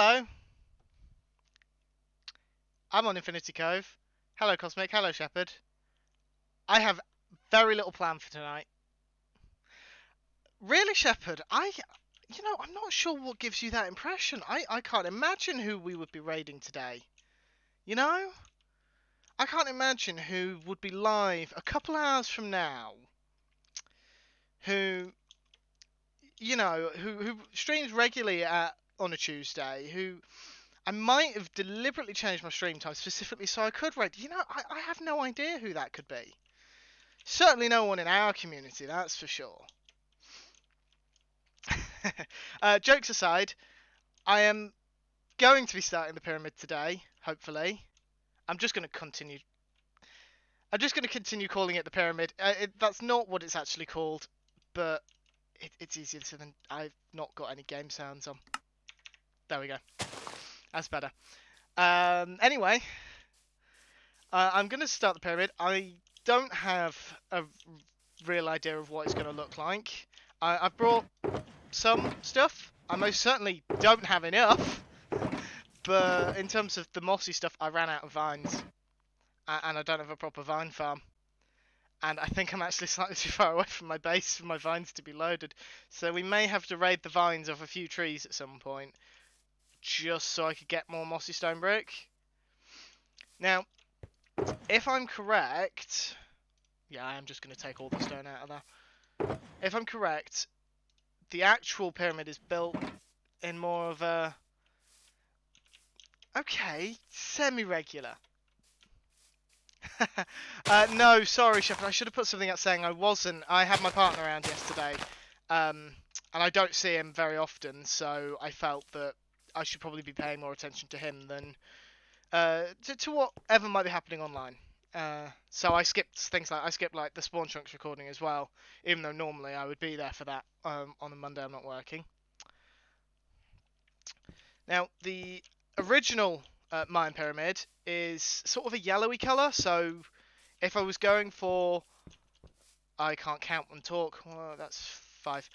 Hello. I'm on Infinity Cove. Hello, Cosmic. Hello, Shepherd. I have very little plan for tonight. Really, Shepherd? I'm not sure what gives you that impression. I can't imagine who we would be raiding today. You know? I can't imagine who would be live a couple hours from now. Who streams regularly on a Tuesday. Who I might have deliberately changed my stream time specifically so I could raid. I have no idea who that could be. Certainly no one in our community, that's for sure. Jokes aside, I am going to be starting the pyramid today, hopefully. I'm just going to continue calling it the pyramid. That's not what it's actually called, but it's easier than I've not got any game sounds on. There we go. That's better. Anyway, I'm going to start the pyramid. I don't have a real idea of what it's going to look like. I've brought some stuff. I most certainly don't have enough. But in terms of the mossy stuff, I ran out of vines. And I don't have a proper vine farm. And I think I'm actually slightly too far away from my base for my vines to be loaded. So we may have to raid the vines off a few trees at some point. Just so I could get more mossy stone brick. Now, if I'm correct... Yeah, I am just going to take all the stone out of there. If I'm correct, the actual pyramid is built in more of a... Okay, semi-regular. No, sorry, Shepherd. I should have put something out saying I wasn't. I had my partner around yesterday, and I don't see him very often, so I felt that I should probably be paying more attention to him than to whatever might be happening online. So I skipped things like the Spawn Chunks recording as well, even though normally I would be there for that on a Monday I'm not working. Now, the original Mayan pyramid is sort of a yellowy colour, so if I was going for... I can't count and talk, well, that's 5.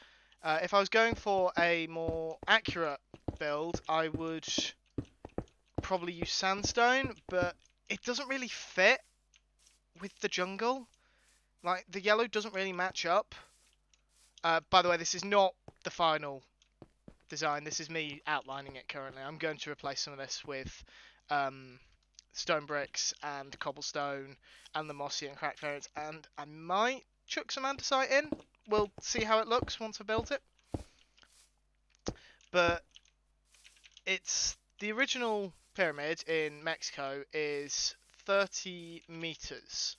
If I was going for a more accurate build, I would probably use sandstone, but it doesn't really fit with the jungle. Like, the yellow doesn't really match up. By the way, this is not the final design. This is me outlining it currently. I'm going to replace some of this with stone bricks and cobblestone and the mossy and cracked variants, and I might chuck some andesite in. We'll see how it looks once I built it. But it's the original pyramid in Mexico is 30 meters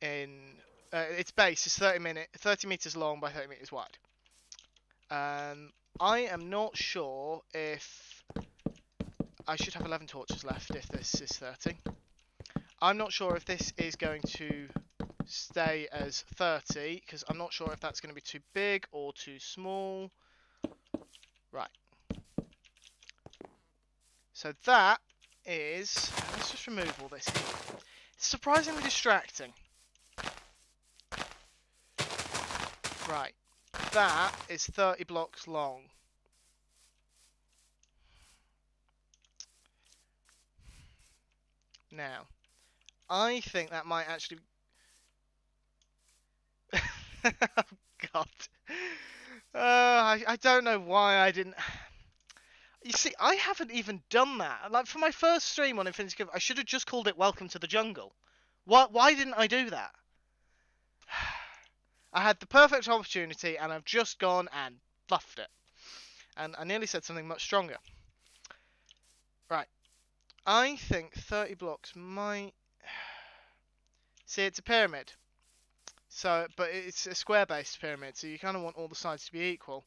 in its base is 30 meters long by 30 meters wide. I am not sure if I should have 11 torches left if this is 30. I'm not sure if this is going to stay as 30 because I'm not sure if that's going to be too big or too small. Right. So that is... Let's just remove all this. It's surprisingly distracting. Right. That is 30 blocks long. Now, I think that might actually... Oh, God. I don't know why I didn't... You see, I haven't even done that. Like, for my first stream on Infinity Cove, I should have just called it Welcome to the Jungle. Why didn't I do that? I had the perfect opportunity, and I've just gone and fluffed it. And I nearly said something much stronger. Right. I think 30 blocks might... See, it's a pyramid. So, but it's a square-based pyramid, so you kind of want all the sides to be equal.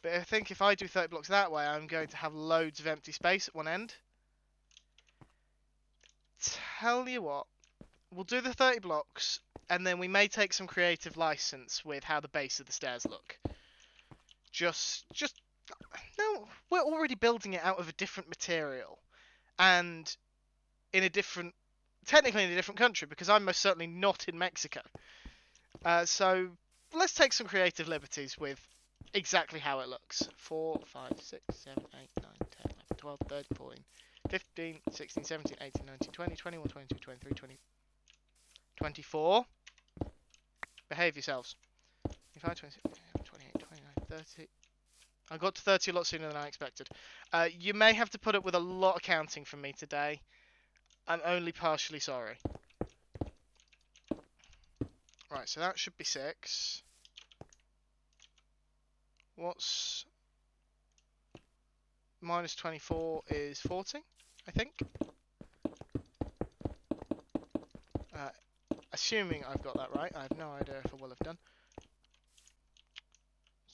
But I think if I do 30 blocks that way, I'm going to have loads of empty space at one end. Tell you what, we'll do the 30 blocks, and then we may take some creative license with how the base of the stairs look. No, we're already building it out of a different material. And technically in a different country, because I'm most certainly not in Mexico. So let's take some creative liberties with exactly how it looks. 4, 5, 6, 7, 8, 9, 10, 11. 12, 13, 14, 15, 16, 17, 18, 19, 20, 21, 22, 23, 20, 24. Behave yourselves. 25, 26, 28, 29, 30. I got to 30 a lot sooner than I expected. You may have to put up with a lot of counting from me today. I'm only partially sorry. Right, so that should be 6. What's minus 24 is 40, I think. Assuming I've got that right. I have no idea if I will have done.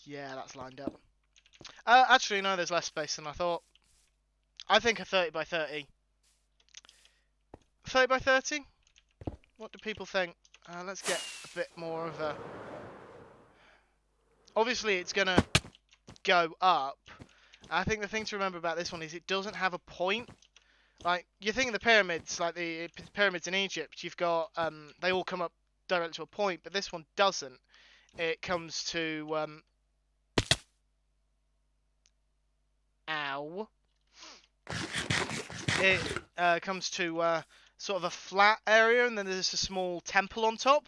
Yeah, that's lined up. Actually, no, there's less space than I thought. I think a 30 by 30. 30 by 30? What do people think? Let's get a bit more of a... Obviously, it's going to go up. I think the thing to remember about this one is it doesn't have a point. Like, you think of the pyramids, like the pyramids in Egypt, you've got, they all come up direct to a point, but this one doesn't. It comes to, ow. It comes to sort of a flat area, and then there's a small temple on top.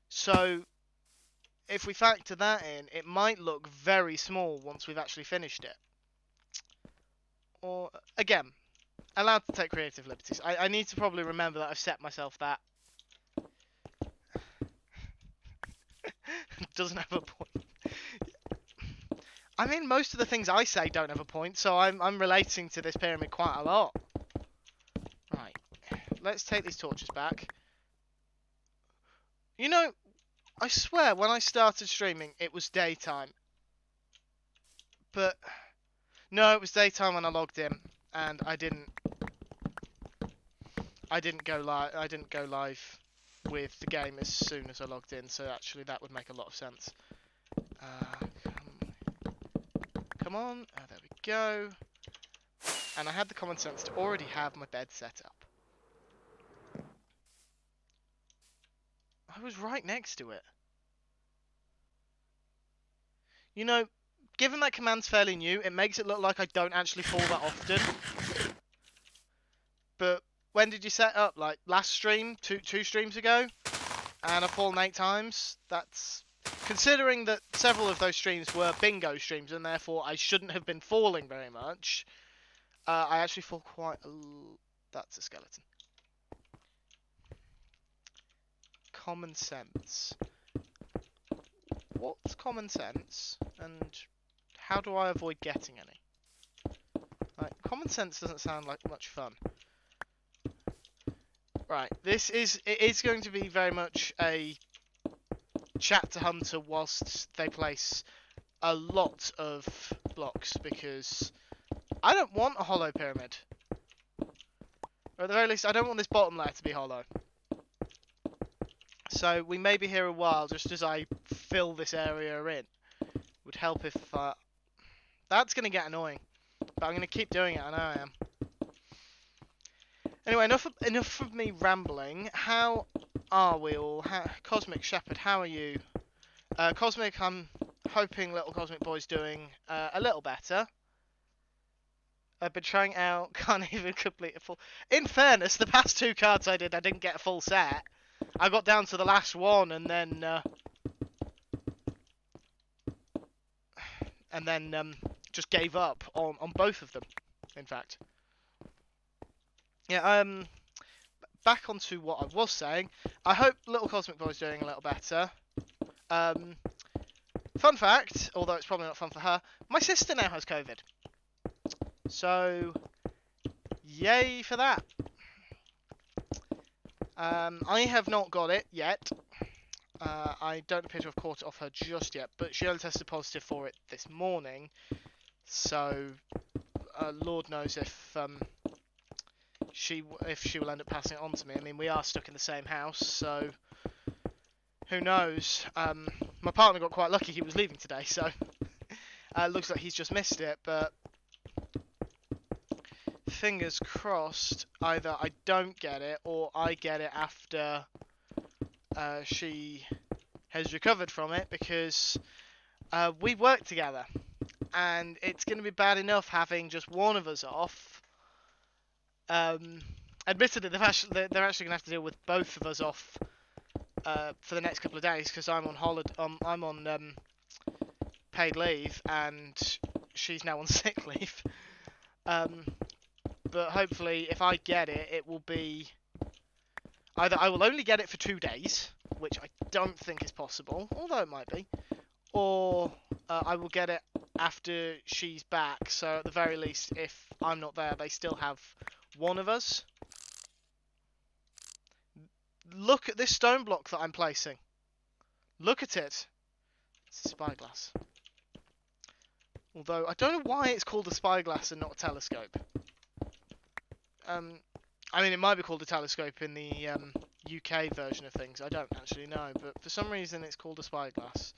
So, if we factor that in, it might look very small once we've actually finished it. Or, again, allowed to take creative liberties. I need to probably remember that I've set myself that. Doesn't have a point. I mean, most of the things I say don't have a point, so I'm relating to this pyramid quite a lot. Right, let's take these torches back. You know, I swear when I started streaming, it was daytime. But no, it was daytime when I logged in, and I didn't go live. I didn't go live with the game as soon as I logged in. So actually, that would make a lot of sense. Come on. There we go. And I had the common sense to already have my bed set up. I was right next to it. You know, given that command's fairly new, it makes it look like I don't actually fall that often. But when did you set up? Like last stream? Two streams ago? And I've fallen 8 times? That's... Considering that several of those streams were bingo streams, and therefore I shouldn't have been falling very much, I actually fall quite a... That's a skeleton. Common sense. What's common sense? And how do I avoid getting any? Like, common sense doesn't sound like much fun. Right, it is going to be very much a chat to Hunter whilst they place a lot of blocks, because I don't want a hollow pyramid. Or at the very least, I don't want this bottom layer to be hollow. So we may be here a while just as I fill this area in. Would help if... That's going to get annoying. But I'm going to keep doing it, I know I am. Anyway, enough of me rambling. How are we all? Cosmic Shepherd, how are you? Cosmic, I'm hoping Little Cosmic Boy's doing a little better. I've been trying out, can't even complete a full... In fairness, the past 2 cards I didn't get a full set. I got down to the last one and then... just gave up on both of them, in fact. Yeah, back onto what I was saying. I hope Little Cosmic Boy's doing a little better. Fun fact, although it's probably not fun for her, my sister now has COVID. So, yay for that. I have not got it yet. I don't appear to have caught it off her just yet, but she only tested positive for it this morning. So, Lord knows if she will end up passing it on to me. I mean, we are stuck in the same house, so who knows? My partner got quite lucky; he was leaving today, so looks like he's just missed it. But fingers crossed, either I don't get it or I get it after she has recovered from it, because we work together, and it's going to be bad enough having just one of us off. Admittedly, they're actually going to have to deal with both of us off for the next couple of days because I'm on holiday. I'm on paid leave, and she's now on sick leave. But hopefully, if I get it, it will be either I will only get it for 2 days, which I don't think is possible, although it might be, or I will get it after she's back. So at the very least, if I'm not there, they still have one of us. Look at this stone block that I'm placing. Look at it. It's a spyglass. Although I don't know why it's called a spyglass and not a telescope. I mean, it might be called a telescope in the UK version of things. I don't actually know, but for some reason it's called a spyglass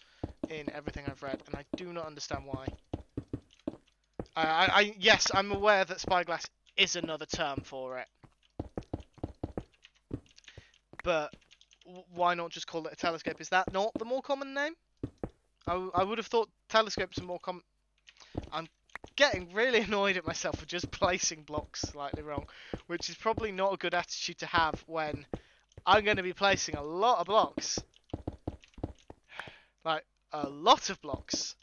in everything I've read, and I do not understand why. Yes, I'm aware that spyglass is another term for it, but why not just call it a telescope? Is that not the more common name? I would have thought telescopes are more common. I'm getting really annoyed at myself for just placing blocks slightly wrong, which is probably not a good attitude to have when I'm going to be placing a lot of blocks. Like, a lot of blocks.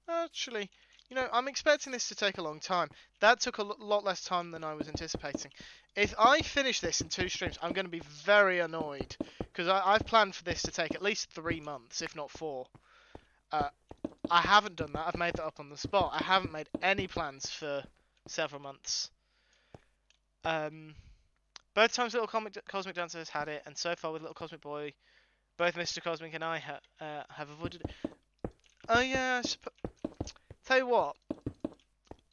Actually, you know, I'm expecting this to take a long time. That took a lot less time than I was anticipating. If I finish this in 2 streams, I'm going to be very annoyed, because I've planned for this to take at least 3 months, if not 4. I haven't done that. I've made that up on the spot. I haven't made any plans for several months. Both times Little Cosmic Dancer has had it, and so far with Little Cosmic Boy, both Mr. Cosmic and I have avoided it. Oh yeah, tell you what,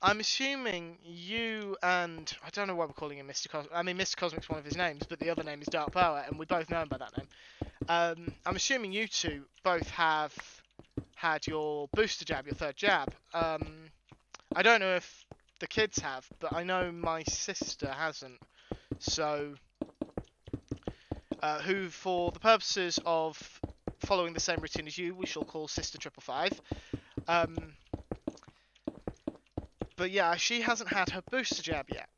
I'm assuming you and, I don't know why we're calling him Mr. Cosmic. I mean, Mr. Cosmic's one of his names, but the other name is Dark Power, and we both know him by that name. I'm assuming you two both have had your booster jab, your 3rd jab. I don't know if the kids have, but I know my sister hasn't. So, who, for the purposes of following the same routine as you, we shall call Sister 555. But yeah, she hasn't had her booster jab yet,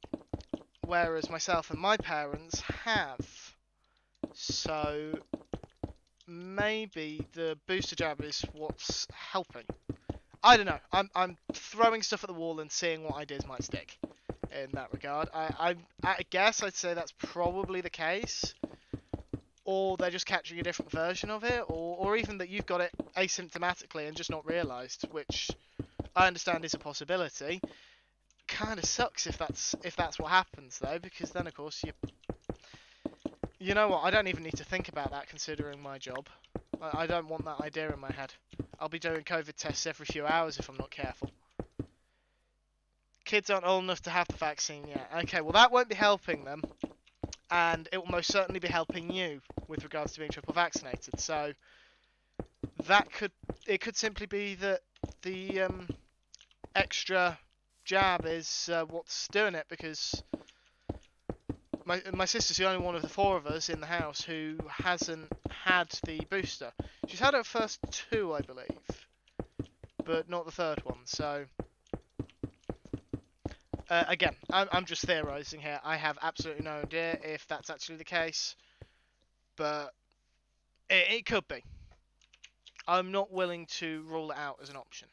whereas myself and my parents have. So maybe the booster jab is what's helping. I don't know. I'm throwing stuff at the wall and seeing what ideas might stick in that regard. I guess I'd say that's probably the case. Or they're just catching a different version of it, or even that you've got it asymptomatically and just not realised, which I understand is a possibility. Kind of sucks if that's what happens though, because then of course you know what, I don't even need to think about that considering my job. I don't want that idea in my head. I'll be doing COVID tests every few hours if I'm not careful. Kids aren't old enough to have the vaccine yet. Okay, well that won't be helping them, and it will most certainly be helping you with regards to being triple vaccinated. So it could simply be that the extra jab is what's doing it, because my sister's the only one of the 4 of us in the house who hasn't had the booster. She's had her first 2, I believe, but not the 3rd one. So again, I'm just theorising here. I have absolutely no idea if that's actually the case, but it could be. I'm not willing to rule it out as an option.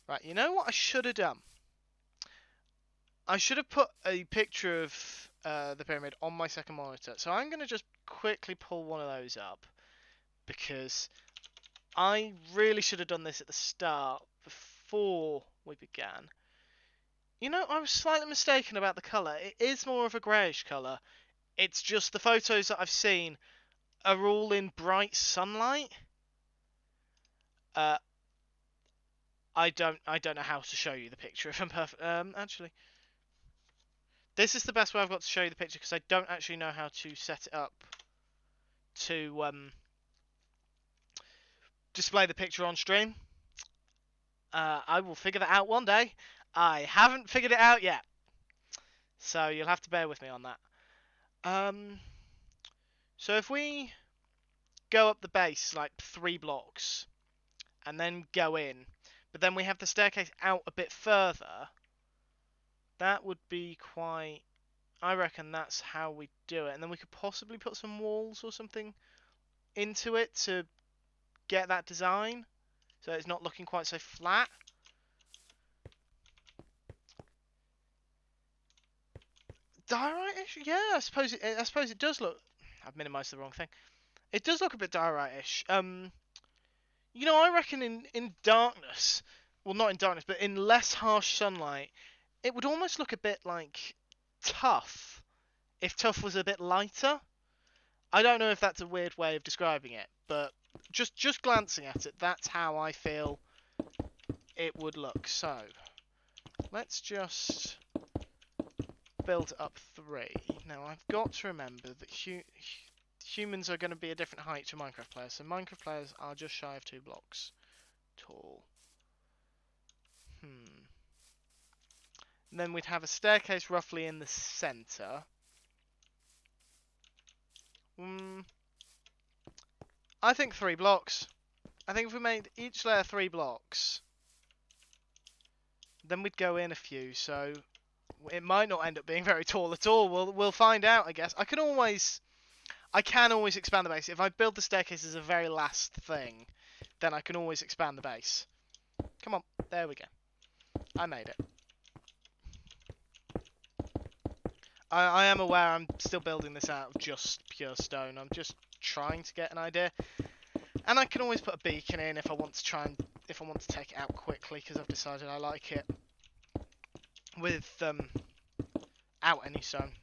Right, you know what I should have done? I should have put a picture of the pyramid on my second monitor. So I'm going to just quickly pull one of those up, because I really should have done this at the start before we began. You know, I was slightly mistaken about the colour. It is more of a greyish colour. It's just the photos that I've seen are all in bright sunlight. I don't know how to show you the picture if I'm perfect. Actually, this is the best way I've got to show you the picture, because I don't actually know how to set it up to display the picture on stream. I will figure that out one day. I haven't figured it out yet, so you'll have to bear with me on that. So if we go up the base like 3 blocks and then go in, but then we have the staircase out a bit further, that would be quite... I reckon that's how we do it. And then we could possibly put some walls or something into it to get that design, so it's not looking quite so flat. Diorite-ish? Yeah, I suppose it does look... I've minimised the wrong thing. It does look a bit diorite-ish. You know, I reckon in darkness, well, not in darkness, but in less harsh sunlight, it would almost look a bit like tough, if tough was a bit lighter. I don't know if that's a weird way of describing it, but just glancing at it, that's how I feel it would look. So, let's just build up 3. Now, I've got to remember that humans are going to be a different height to Minecraft players, so Minecraft players are just shy of 2 blocks tall. And then we'd have a staircase roughly in the centre. I think 3 blocks. I think if we made each layer 3 blocks, then we'd go in a few, so it might not end up being very tall at all. We'll find out, I guess. I can always expand the base. If I build the staircase as a very last thing, then I can always expand the base. Come on, there we go. I made it. I am aware I'm still building this out of just pure stone. I'm just trying to get an idea. And I can always put a beacon in if I want to take it out quickly, because I've decided I like it with out any stone.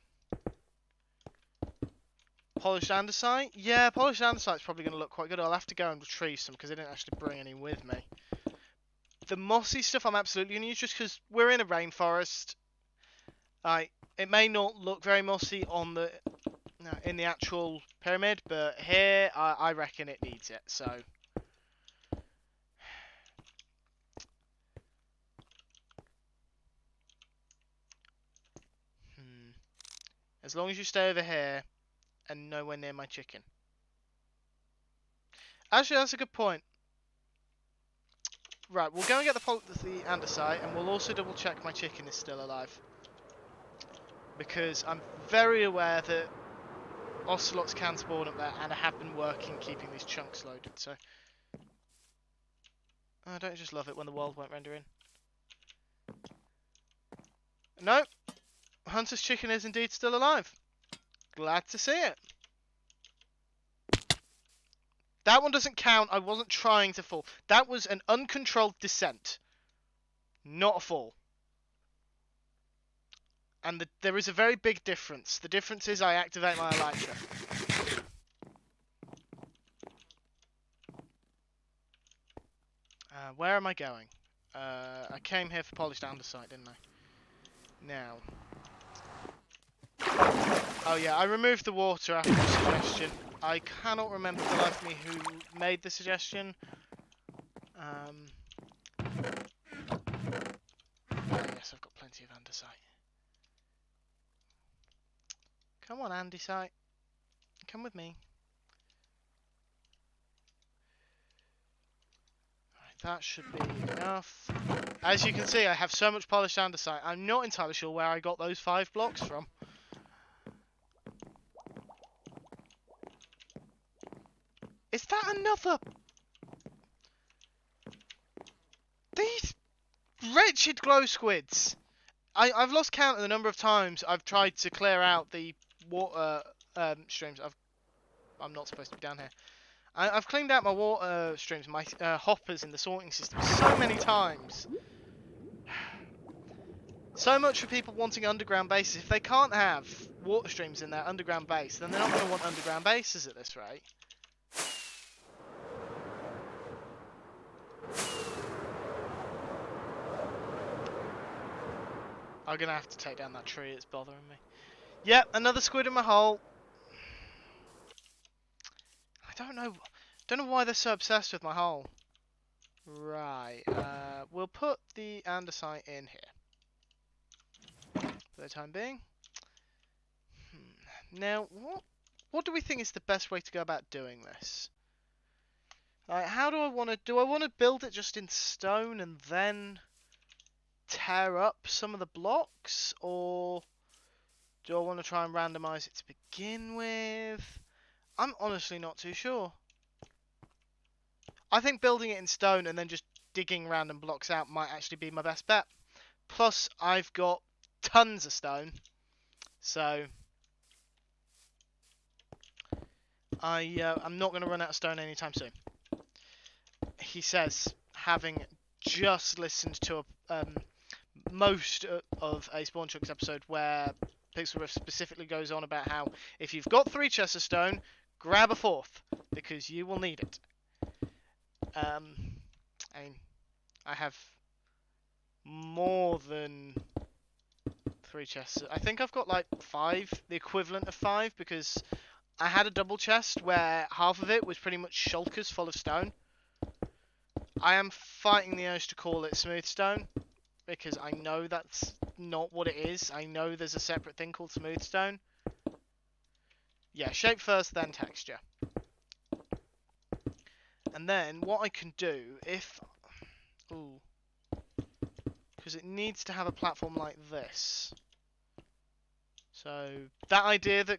Polished andesite? Yeah, polished andesite's probably going to look quite good. I'll have to go and retrieve some because I didn't actually bring any with me. The mossy stuff I'm absolutely going to use just because we're in a rainforest. It may not look very mossy on the in the actual pyramid, but here I reckon it needs it. So as long as you stay over here and nowhere near my chicken. Actually, that's a good point. Right, we'll go and get the andesite, and we'll also double check my chicken is still alive. Because I'm very aware that ocelots can spawn up there, and I have been working keeping these chunks loaded, so... I don't just love it when the world won't render in. Nope! Hunter's chicken is indeed still alive. Glad to see it. That one doesn't count. I wasn't trying to fall. That was an uncontrolled descent. Not a fall. And there is a very big difference. The difference is I activate my elytra. Where am I going? I came here for polished andesite, didn't I? Now. Oh yeah, I removed the water after the suggestion. I cannot remember for the life of me who made the suggestion. Yes, I've got plenty of andesite. Come on, andesite. Come with me. Right, that should be enough. As you can see, I have so much polished andesite. I'm not entirely sure where I got those 5 blocks from. Is that another... These wretched glow squids! I've lost count of the number of times I've tried to clear out the water streams. I'm not supposed to be down here. I've cleaned out my water streams, my hoppers in the sorting system so many times. So much for people wanting underground bases. If they can't have water streams in their underground base, then they're not going to want underground bases at this rate. I'm going to have to take down that tree, it's bothering me. Yep, another squid in my hole. I don't know why they're so obsessed with my hole. Right, we'll put the andesite in here. For the time being. Now, what do we think is the best way to go about doing this? Like, how do I want to... Do I want to build it just in stone and then tear up some of the blocks? Or do I want to try and randomize it to begin with? I'm honestly not too sure. I think building it in stone and then just digging random blocks out might actually be my best bet. Plus, I've got tons of stone. So, I'm not going to run out of stone anytime soon. He says, having just listened to most of a Spawn Chunks episode where Pixel Riff specifically goes on about how if you've got 3 chests of stone, grab a 4th, because you will need it. I mean, I have more than 3 chests. I think I've got like 5, the equivalent of 5, because I had a double chest where half of it was pretty much shulkers full of stone. I am fighting the urge to call it smooth stone, because I know that's not what it is. I know there's a separate thing called smooth stone. Yeah, shape first, then texture. And then what I can do, if... Ooh. Because it needs to have a platform like this. So, that idea that...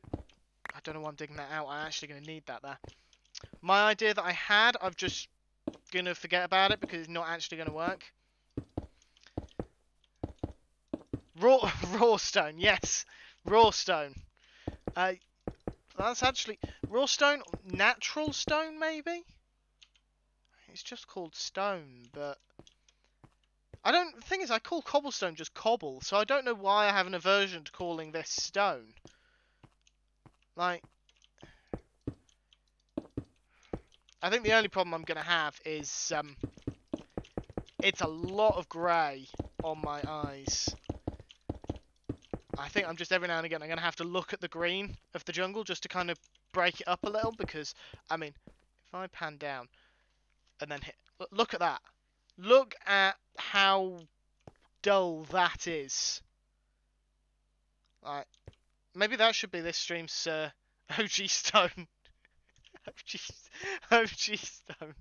I don't know why I'm digging that out. I'm actually going to need that there. My idea that I had, I'm just going to forget about it because it's not actually going to work. Raw stone, yes. Raw stone. That's actually... Raw stone? Natural stone, maybe? It's just called stone, but... The thing is, I call cobblestone just cobble, so I don't know why I have an aversion to calling this stone. Like... I think the only problem I'm going to have is, it's a lot of grey on my eyes. I think I'm just every now and again I'm going to have to look at the green of the jungle just to kind of break it up a little, because, I mean, if I pan down and then hit... Look at that. Look at how dull that is. Like, maybe that should be this stream's OG stone. OG stone.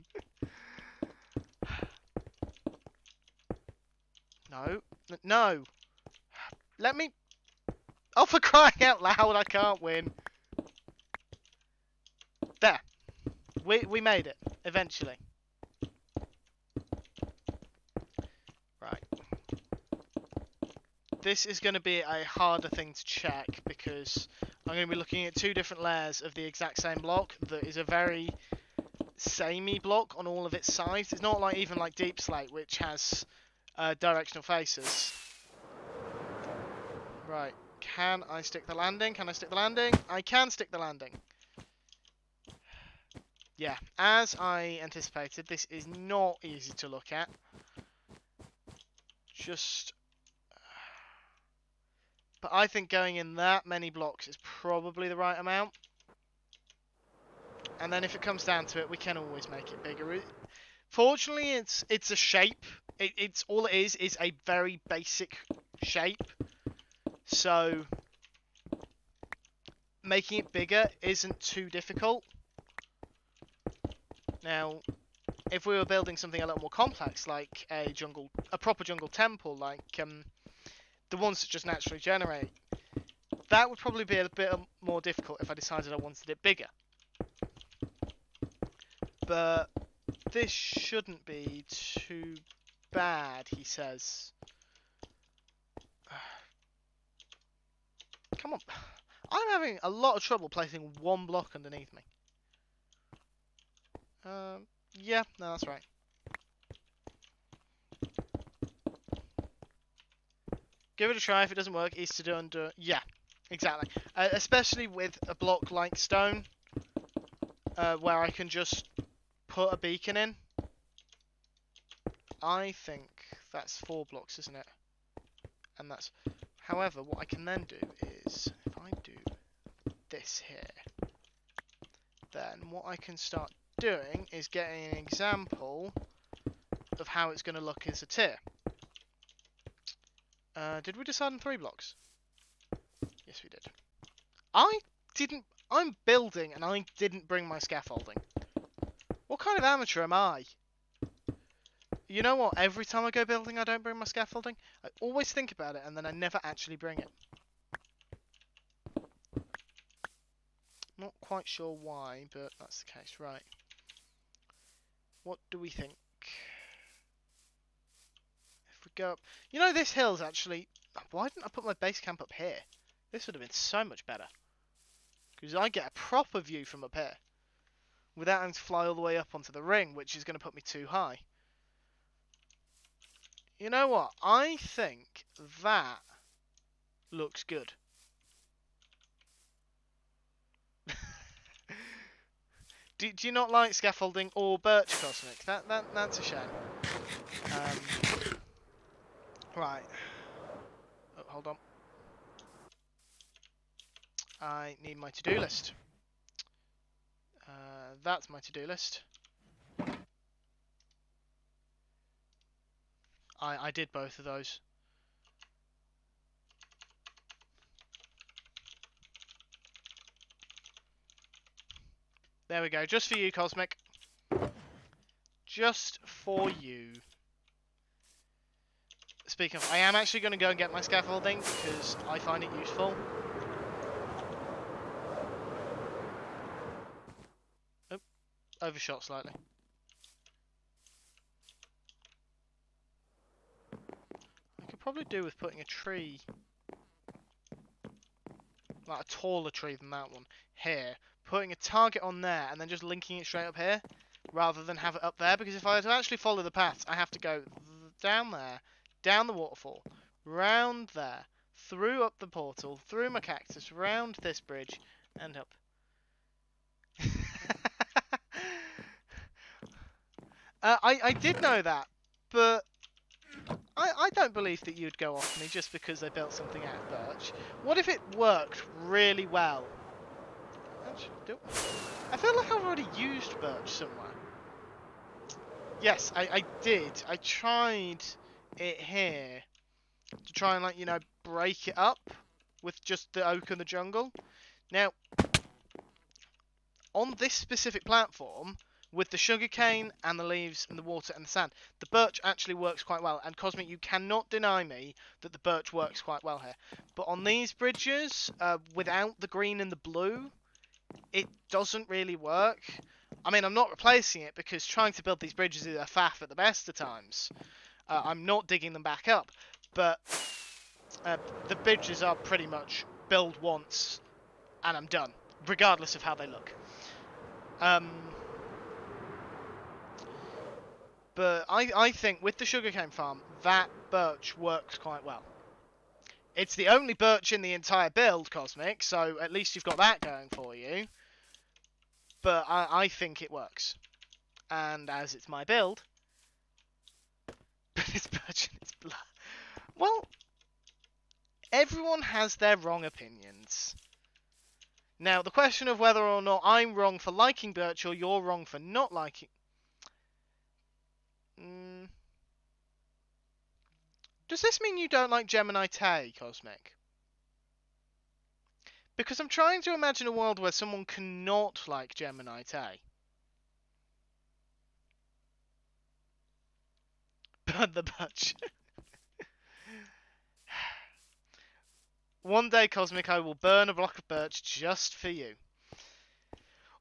No. No. Let me... Oh, for crying out loud, I can't win. There. We made it. Eventually. Right. This is going to be a harder thing to check because I'm going to be looking at 2 different layers of the exact same block that is a very samey block on all of its sides. It's not like even like Deep Slate, which has directional faces. Right. Can I stick the landing? Can I stick the landing? I can stick the landing. Yeah, as I anticipated, this is not easy to look at. But I think going in that many blocks is probably the right amount. And then if it comes down to it, we can always make it bigger. Fortunately, it's a shape. It's all it is a very basic shape. So making it bigger isn't too difficult. Now, if we were building something a little more complex, like a proper jungle temple, like the ones that just naturally generate, that would probably be a bit more difficult if I decided I wanted it bigger. But this shouldn't be too bad, he says. Come on. I'm having a lot of trouble placing one block underneath me. Yeah, no, that's right. Give it a try. If it doesn't work, easy to do under... Yeah, exactly. Especially with a block like stone, where I can just put a beacon in. I think that's 4 blocks, isn't it? And that's... However, what I can then do is, if I do this here, then what I can start doing is getting an example of how it's going to look as a tier. Did we decide on 3 blocks? Yes, we did. didn't... I'm building and I didn't bring my scaffolding. What kind of amateur am I? You know what? Every time I go building, I don't bring my scaffolding. I always think about it and then I never actually bring it. Not quite sure why, but that's the case. Right. What do we think? If we go up... You know, this hill's actually... Why didn't I put my base camp up here? This would have been so much better. Because I get a proper view from up here. Without having to fly all the way up onto the ring, which is going to put me too high. You know what? I think that looks good. do you not like scaffolding or birch, Cosmic? That's a shame. Right. Oh, hold on. I need my to-do list. That's my to-do list. I did both of those. There we go. Just for you, Cosmic. Just for you. Speaking of, I am actually going to go and get my scaffolding because I find it useful. Oh, overshot slightly. I could probably do with putting a tree, like a taller tree than that one, here. Putting a target on there and then just linking it straight up here, rather than have it up there. Because if I were to actually follow the paths, I have to go down there, down the waterfall, round there, through up the portal, through my cactus, round this bridge, and up. I did know that, but I don't believe that you'd go off me just because I built something out of birch. What if it worked really well? Actually, I feel like I've already used birch somewhere. Yes, I did. I tried it here to try and, like, you know, break it up with just the oak and the jungle. Now, on this specific platform, with the sugarcane and the leaves and the water and the sand, the birch actually works quite well. And Cosmic, you cannot deny me that the birch works quite well here. But on these bridges, without the green and the blue, it doesn't really work. I mean, I'm not replacing it because trying to build these bridges is a faff at the best of times. I'm not digging them back up. But the bridges are pretty much build once and I'm done, regardless of how they look. But I think with the sugarcane farm, that birch works quite well. It's the only birch in the entire build, Cosmic, so at least you've got that going for you. But I think it works. And as it's my build, but it's birch and it's blood. Well, everyone has their wrong opinions. Now, the question of whether or not I'm wrong for liking birch or you're wrong for not liking... Does this mean you don't like Gemini Tay, Cosmic? Because I'm trying to imagine a world where someone cannot like Gemini Tay. Burn the birch. One day, Cosmic, I will burn a block of birch just for you.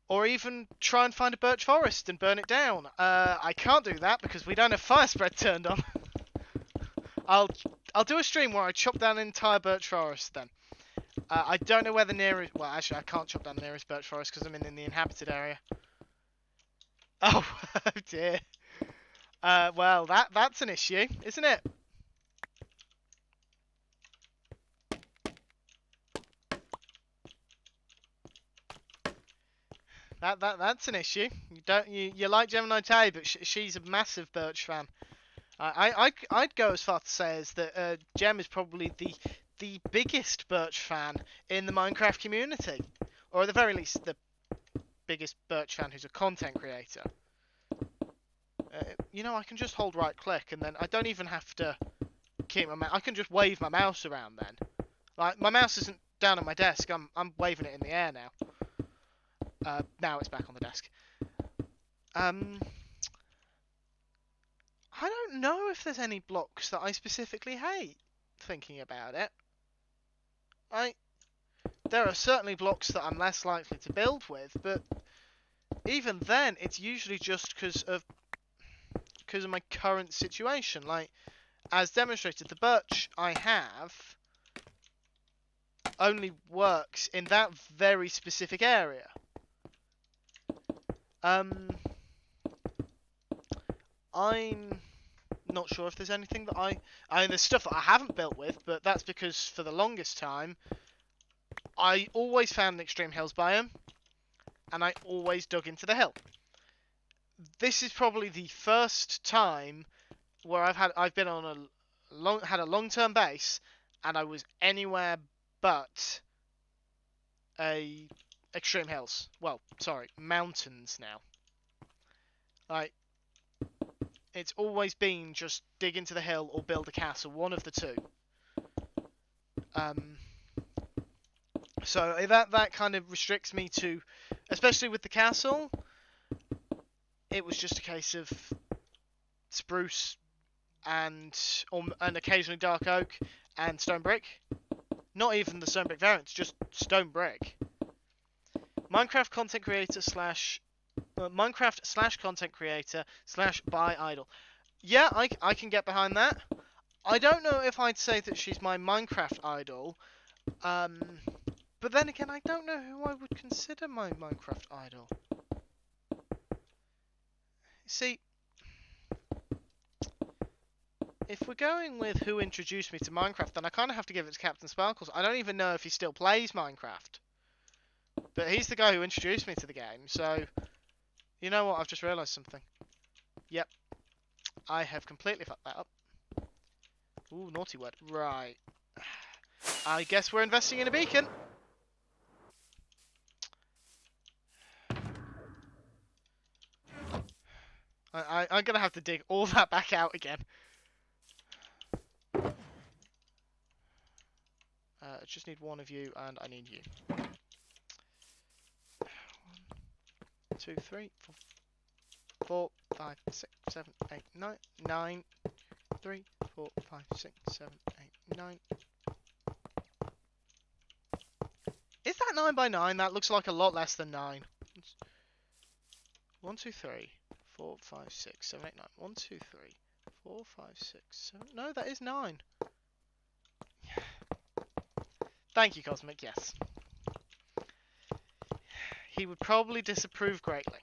Or even try and find a birch forest and burn it down. I can't do that because we don't have fire spread turned on. I'll do a stream where I chop down an entire birch forest then. I don't know where the nearest... Well, actually, I can't chop down the nearest birch forest because I'm in the inhabited area. Oh, oh dear. Well, that's an issue, isn't it? That's an issue. You like Gemini Tay, but she's a massive birch fan. I'd go as far to say as that Gem is probably the biggest birch fan in the Minecraft community, or at the very least the biggest birch fan who's a content creator. You know, I can just hold right click and then I don't even have to keep my I can just wave my mouse around then. Like, my mouse isn't down on my desk. I'm waving it in the air now. Now it's back on the desk. I don't know if there's any blocks that I specifically hate, thinking about it. There are certainly blocks that I'm less likely to build with, but even then, it's usually just because of my current situation. Like, as demonstrated, the birch I have only works in that very specific area. I'm not sure if there's anything that I mean, there's stuff that I haven't built with, but that's because for the longest time, I always found an extreme hills biome, and I always dug into the hill. This is probably the first time where I've been on had a long-term base, and I was anywhere but a extreme hills. Well, sorry, mountains now. Like, it's always been just dig into the hill or build a castle, one of the two. So that kind of restricts me to, especially with the castle, it was just a case of spruce and occasionally dark oak and stone brick. Not even the stone brick variants, just stone brick. Minecraft content creator Minecraft / content creator / buy idol. Yeah, I can get behind that. I don't know if I'd say that she's my Minecraft idol. But then again, I don't know who I would consider my Minecraft idol. See, if we're going with who introduced me to Minecraft, then I kind of have to give it to Captain Sparkles. I don't even know if he still plays Minecraft. But he's the guy who introduced me to the game, so... You know what, I've just realised something. Yep. I have completely fucked that up. Ooh, naughty word. Right. I guess we're investing in a beacon. I'm going to have to dig all that back out again. I just need one of you, and I need you. 1, 2, 3, 4, 5, 6, 7, 8, 9. 9. 3, 4, 5, 6, 7, 8, 9. Is that 9 by 9? That looks like a lot less than 9. 1, 2, 3, 4, 5, 6, 7, 8, 9. 1, 2, 3, 4, 5, 6, 7. No, that is 9. Thank you, Cosmic. Yes. He would probably disapprove greatly.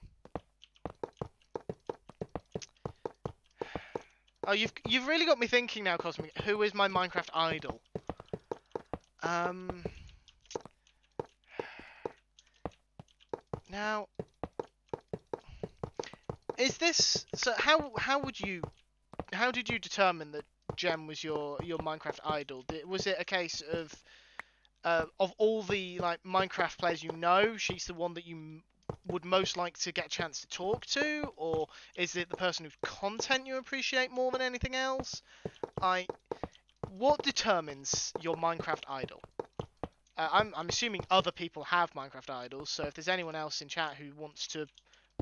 Oh, you've really got me thinking now, Cosmic. Who is my Minecraft idol? Now, is this so? How did you determine that Gem was your Minecraft idol? Was it a case of all the like Minecraft players you know, she's the one that you would most like to get a chance to talk to, or is it the person whose content you appreciate more than anything else? What determines your Minecraft idol? I'm assuming other people have Minecraft idols, so if there's anyone else in chat who wants to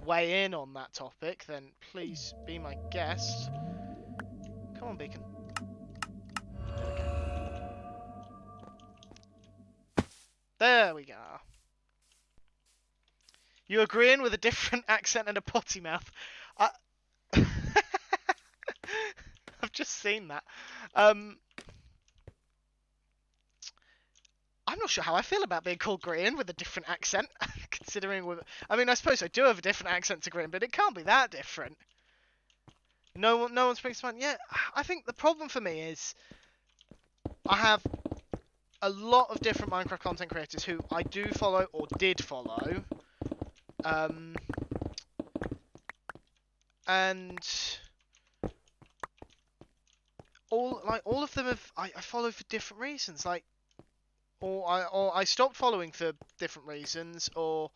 weigh in on that topic, then please be my guest. Come on, Beacon. There we go. You agreeing with a different accent and a potty mouth? I've just seen that. I'm not sure how I feel about being called Green with a different accent, considering I mean, I suppose I do have a different accent to Green, but it can't be that different. No one speaks Spanish. Yeah, I think the problem for me is I have a lot of different Minecraft content creators who I do follow or did follow, and all of them I follow for different reasons, like. Or I stopped following for different reasons, or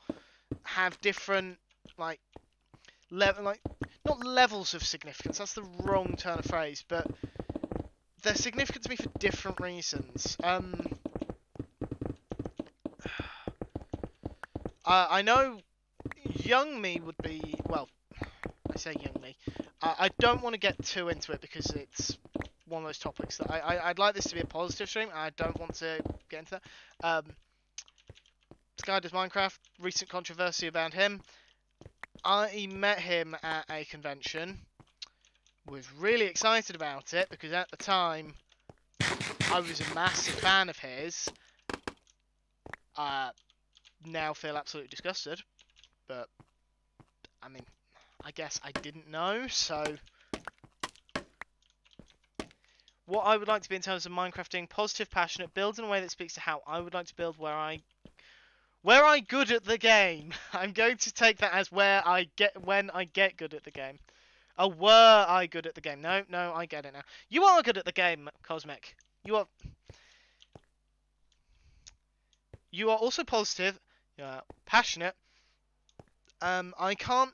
have different not levels of significance. That's the wrong turn of phrase, but they're significant to me for different reasons. I know young me would be, well, I say young me. I don't want to get too into it because it's one of those topics that I'd like this to be a positive stream. I don't want to get into that. Sky does Minecraft. Recent controversy about him. I met him at a convention. Was really excited about it because at the time I was a massive fan of his. Now feel absolutely disgusted, but I mean, I guess I didn't know, so what I would like to be in terms of Minecrafting, positive, passionate, build in a way that speaks to how I would like to build where I good at the game. I'm going to take that as when I get good at the game. Oh, were I good at the game? No, I get it now. You are good at the game, Cosmic. You are also positive, passionate. I can't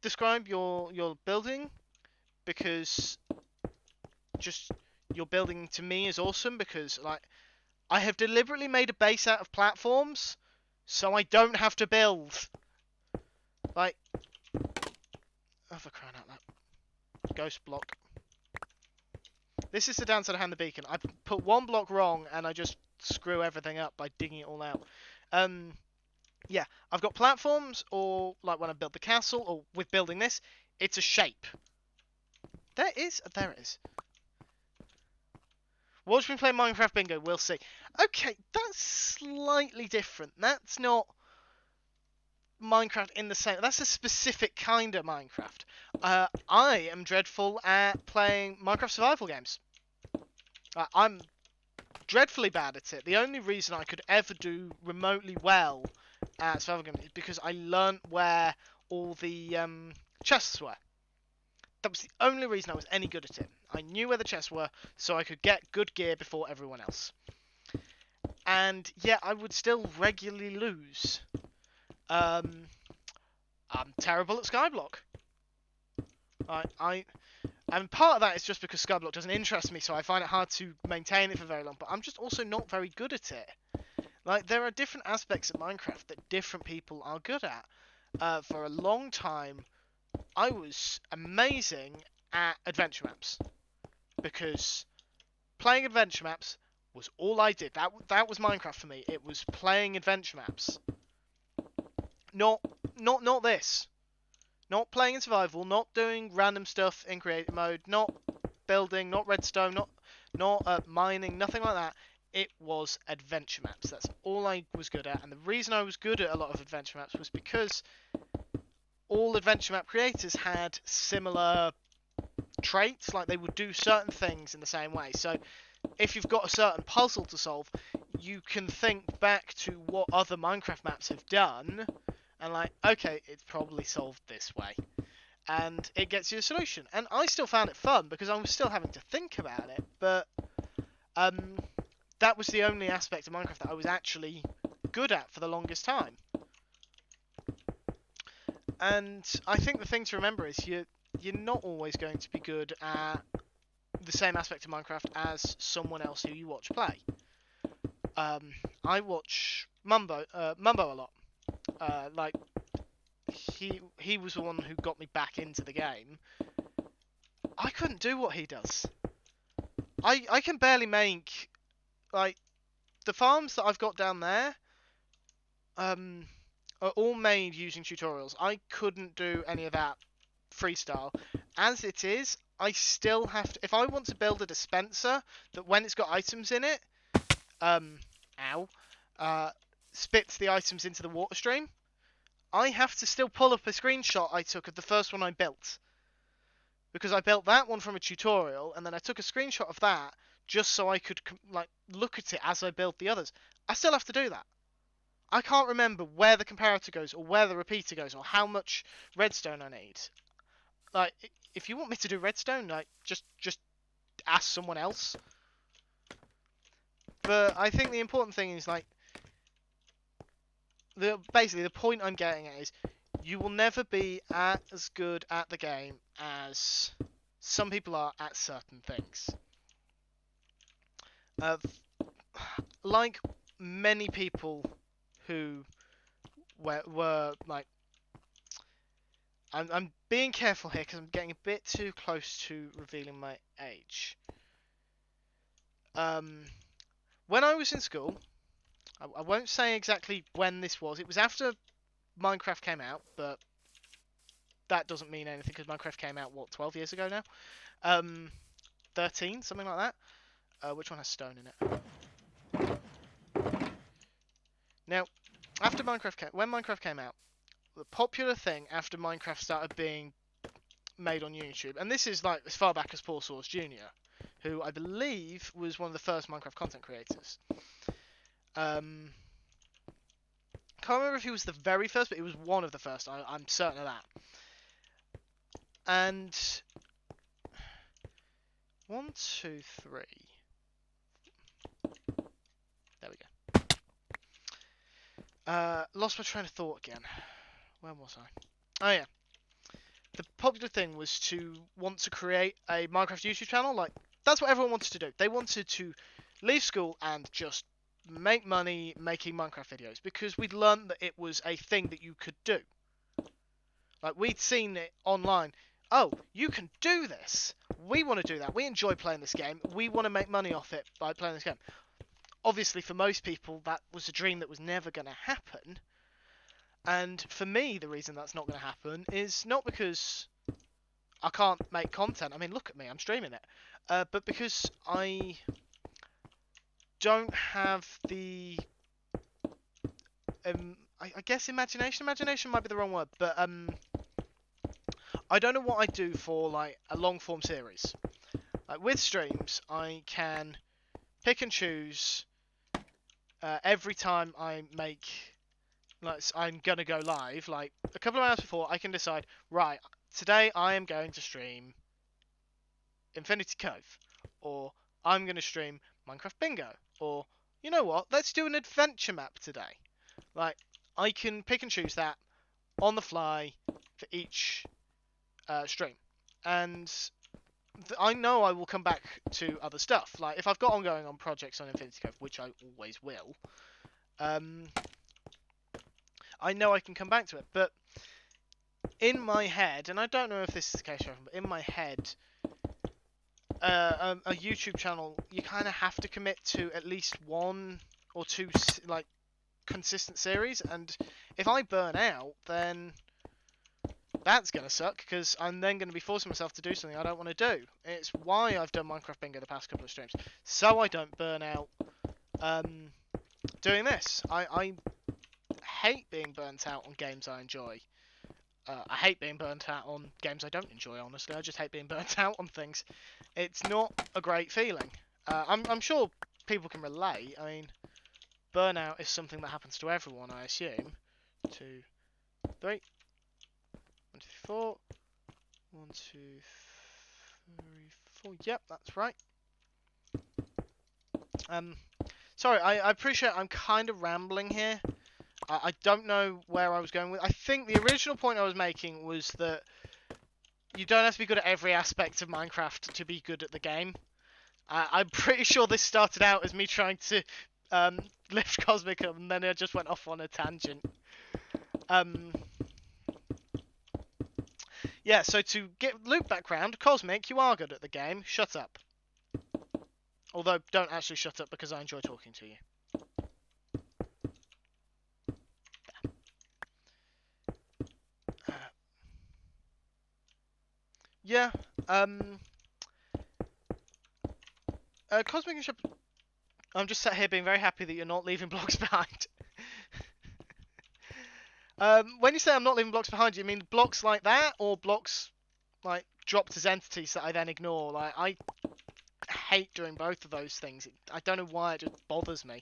describe your building because just your building to me is awesome because like I have deliberately made a base out of platforms so I don't have to build. Like, oh, for crying out loud. Ghost block. This is the downside of Hand the Beacon. I put one block wrong and I just screw everything up by digging it all out. Yeah, I've got platforms, or like when I built the castle, or with building this, it's a shape. There it is. Watch me play Minecraft Bingo, we'll see. Okay, that's slightly different. That's not Minecraft in the same... That's a specific kind of Minecraft. I am dreadful at playing Minecraft survival games. I'm dreadfully bad at it. The only reason I could ever do remotely well at survival games is because I learnt where all the chests were. That was the only reason I was any good at it. I knew where the chests were, so I could get good gear before everyone else. And yeah, I would still regularly lose. I'm terrible at Skyblock. And part of that is just because Skyblock doesn't interest me, so I find it hard to maintain it for very long. But I'm just also not very good at it. Like, there are different aspects of Minecraft that different people are good at. For a long time, I was amazing at adventure maps. Because playing adventure maps was all I did. That was Minecraft for me. It was playing adventure maps. Not this. Not playing in survival, not doing random stuff in creative mode, not building, not redstone, not mining, nothing like that. It was adventure maps. That's all I was good at. And the reason I was good at a lot of adventure maps was because all adventure map creators had similar traits. Like, they would do certain things in the same way. So if you've got a certain puzzle to solve, you can think back to what other Minecraft maps have done and like, okay, it's probably solved this way. And it gets you a solution. And I still found it fun because I was still having to think about it, but that was the only aspect of Minecraft that I was actually good at for the longest time. And I think the thing to remember is you're not always going to be good at the same aspect of Minecraft as someone else who you watch play. I watch Mumbo a lot. Like, he was the one who got me back into the game. I couldn't do what he does. I can barely make, like, the farms that I've got down there are all made using tutorials. I couldn't do any of that freestyle. As it is, I still have to... If I want to build a dispenser that when it's got items in it, spits the items into the water stream, I have to still pull up a screenshot I took of the first one I built. Because I built that one from a tutorial, and then I took a screenshot of that just so I could like look at it as I built the others. I still have to do that. I can't remember where the comparator goes, or where the repeater goes, or how much redstone I need. Like, if you want me to do redstone, like, just ask someone else. But I think the important thing is, like, basically the point I'm getting at is you will never be as good at the game as some people are at certain things. Like many people who were like, I'm being careful here because I'm getting a bit too close to revealing my age. When I was in school, I won't say exactly when this was. It was after Minecraft came out, but that doesn't mean anything because Minecraft came out, what, 12 years ago now? 13, something like that. Which one has stone in it? Now, when Minecraft came out, the popular thing after Minecraft started being made on YouTube, and this is like as far back as Paul Source Jr., who I believe was one of the first Minecraft content creators. Can't remember if he was the very first, but he was one of the first. I'm certain of that. And 1, 2, 3. There we go. Lost my train of thought again. Where was I? Oh yeah. The popular thing was to want to create a Minecraft YouTube channel. Like, that's what everyone wanted to do. They wanted to leave school and just make money making Minecraft videos because we'd learned that it was a thing that you could do. Like, we'd seen it online. Oh, you can do this. We want to do that. We enjoy playing this game. We want to make money off it by playing this game. Obviously, for most people, that was a dream that was never going to happen. And for me, the reason that's not going to happen is not because I can't make content. I mean, look at me, I'm streaming it. But because I don't have the... I guess imagination? Imagination might be the wrong word, but I don't know what I do for like a long-form series. Like with streams, I can pick and choose every time I make... Like, I'm going to go live, like, a couple of hours before, I can decide, right, today I am going to stream Infinity Cove, or I'm going to stream Minecraft Bingo, or, you know what, let's do an adventure map today. Like, I can pick and choose that on the fly for each stream. And I know I will come back to other stuff. Like, if I've got ongoing on projects on Infinity Cove, which I always will, I know I can come back to it, but in my head, and I don't know if this is the case for everyone, but in my head, a YouTube channel, you kind of have to commit to at least 1 or 2 like consistent series, and if I burn out, then that's gonna suck because I'm then gonna be forcing myself to do something I don't want to do. It's why I've done Minecraft Bingo the past couple of streams, so I don't burn out doing this. I hate being burnt out on games I enjoy. I hate being burnt out on games I don't enjoy, honestly. I just hate being burnt out on things. It's not a great feeling. I'm sure people can relate. I mean, burnout is something that happens to everyone, I assume. 2, 3. 1, 2, 4. 1, 2, 3, 4. Yep, that's right. Sorry, I appreciate I'm kind of rambling here. I don't know where I was going with. I think the original point I was making was that you don't have to be good at every aspect of Minecraft to be good at the game. I'm pretty sure this started out as me trying to lift Cosmic up, and then I just went off on a tangent. Yeah, so to get loop background, Cosmic, you are good at the game. Shut up. Although, don't actually shut up because I enjoy talking to you. Yeah, Cosmic and Shep... I'm just sat here being very happy that you're not leaving blocks behind. When you say I'm not leaving blocks behind, do you mean blocks like that, or blocks like dropped as entities that I then ignore? Like, I hate doing both of those things. I don't know why, it just bothers me.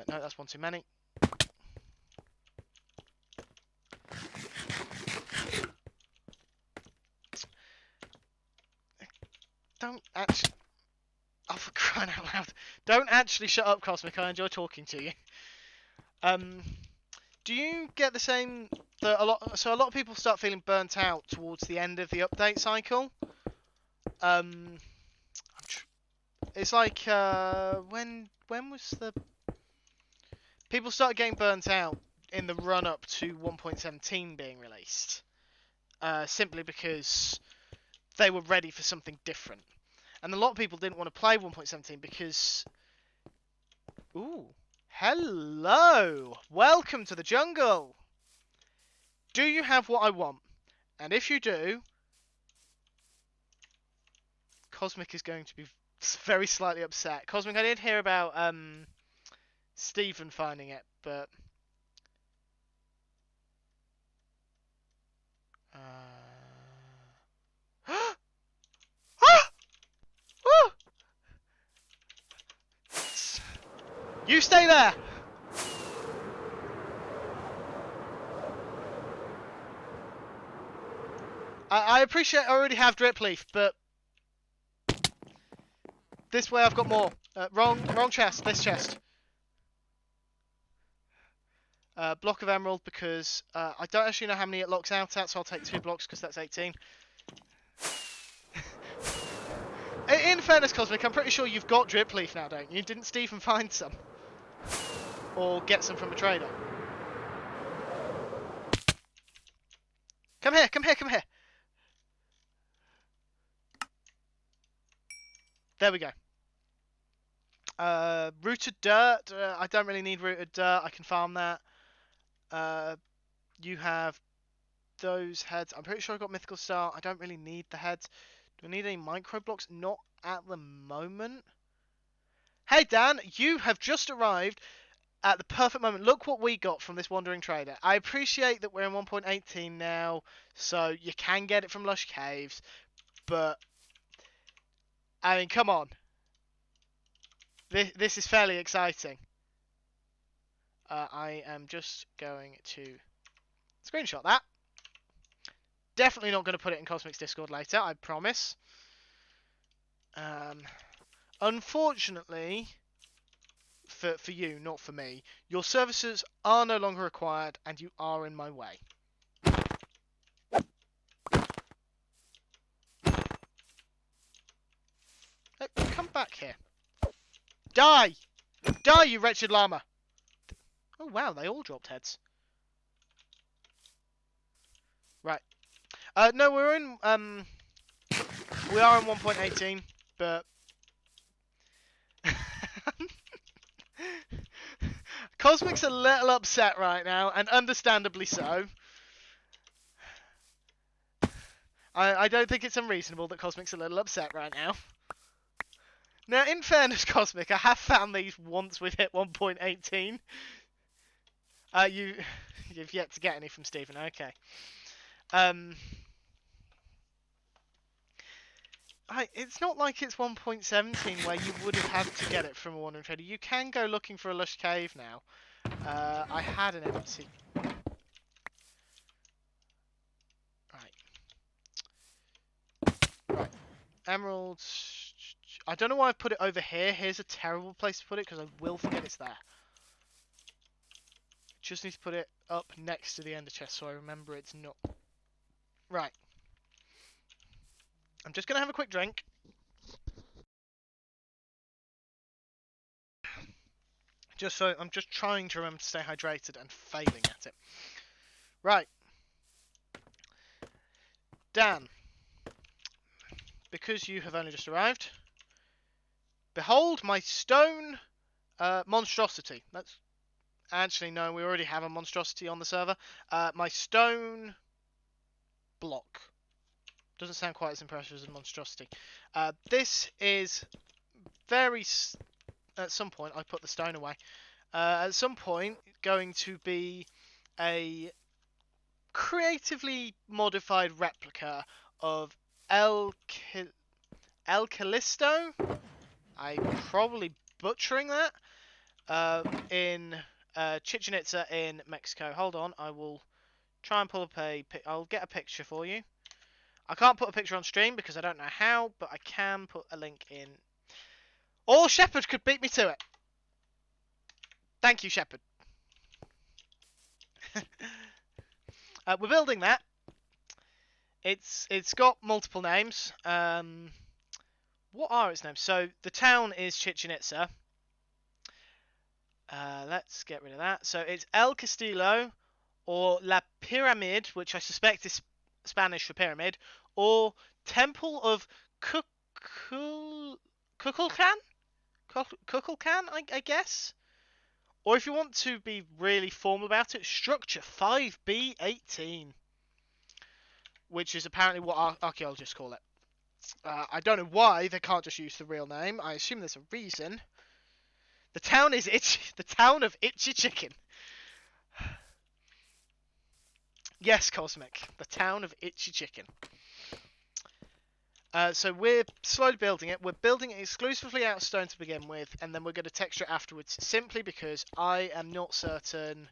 No, that's one too many. Don't actually... Oh, for crying out loud. Don't actually shut up, Cosmic. I enjoy talking to you. Do you get the same... So a lot of people start feeling burnt out towards the end of the update cycle. It's like, when was the... People started getting burnt out in the run-up to 1.17 being released. Simply because they were ready for something different. And a lot of people didn't want to play 1.17 because... Ooh. Hello! Welcome to the jungle! Do you have what I want? And if you do... Cosmic is going to be very slightly upset. Cosmic, I did hear about Stephen finding it, but... You stay there! I appreciate I already have Drip Leaf, but... This way I've got more. Wrong chest, this chest. Block of emerald because I don't actually know how many it locks out at, so I'll take 2 blocks because that's 18. In fairness, Cosmic, I'm pretty sure you've got Drip Leaf now, don't you? Didn't Stephen find some? Or get some from a trader? Come here, come here, come here! There we go. Rooted dirt. I don't really need rooted dirt. I can farm that. You have those heads. I'm pretty sure I got Mythical Star. I don't really need the heads. Do I need any micro blocks? Not at the moment. Hey Dan, you have just arrived at the perfect moment. Look what we got from this Wandering Trader. I appreciate that we're in 1.18 now, so you can get it from Lush Caves, but I mean, come on. This is fairly exciting. I am just going to screenshot that. Definitely not going to put it in Cosmic's Discord later, I promise. Unfortunately, for you, not for me, your services are no longer required and you are in my way. Hey, come back here. Die! Die, you wretched llama! Oh wow, they all dropped heads. Right. No, we're in, we are in 1.18, but... Cosmic's a little upset right now, and understandably so. I don't think it's unreasonable that Cosmic's a little upset right now. Now, in fairness, Cosmic, I have found these once we've hit 1.18. You've yet to get any from Stephen, okay. It's not like it's 1.17 where you would have had to get it from a Wandering Trader. You can go looking for a Lush Cave now. I had an empty... Right. Emeralds... I don't know why I've put it over here. Here's a terrible place to put it, because I will forget it's there. Just need to put it up next to the ender chest, so I remember it's not... Right. I'm just going to have a quick drink. I'm just trying to remember to stay hydrated and failing at it. Right. Dan. Because you have only just arrived. Behold my stone monstrosity. That's... Actually, no, we already have a monstrosity on the server. My stone block. Doesn't sound quite as impressive as a monstrosity. This is very... At some point, I put the stone away. At some point, going to be a creatively modified replica of El Callisto. I'm probably butchering that. In Chichen Itza in Mexico. Hold on, I will try and pull up I'll get a picture for you. I can't put a picture on stream because I don't know how, but I can put a link in. Or Shepard could beat me to it. Thank you, Shepard. We're building that. It's got multiple names. What are its names? So the town is Chichen Itza. Let's get rid of that. So it's El Castillo, or La Pyramid, which I suspect is Spanish for pyramid, or Temple of Kukulkan? Kukulkan, I guess? Or if you want to be really formal about it, Structure 5B18, which is apparently what archaeologists call it. I don't know why they can't just use the real name. I assume there's a reason. The town is the town of Itchy Chicken. Yes, Cosmic. The town of Itchy Chicken. So we're slowly building it. We're building it exclusively out of stone to begin with, and then we're going to texture it afterwards, simply because I am not certain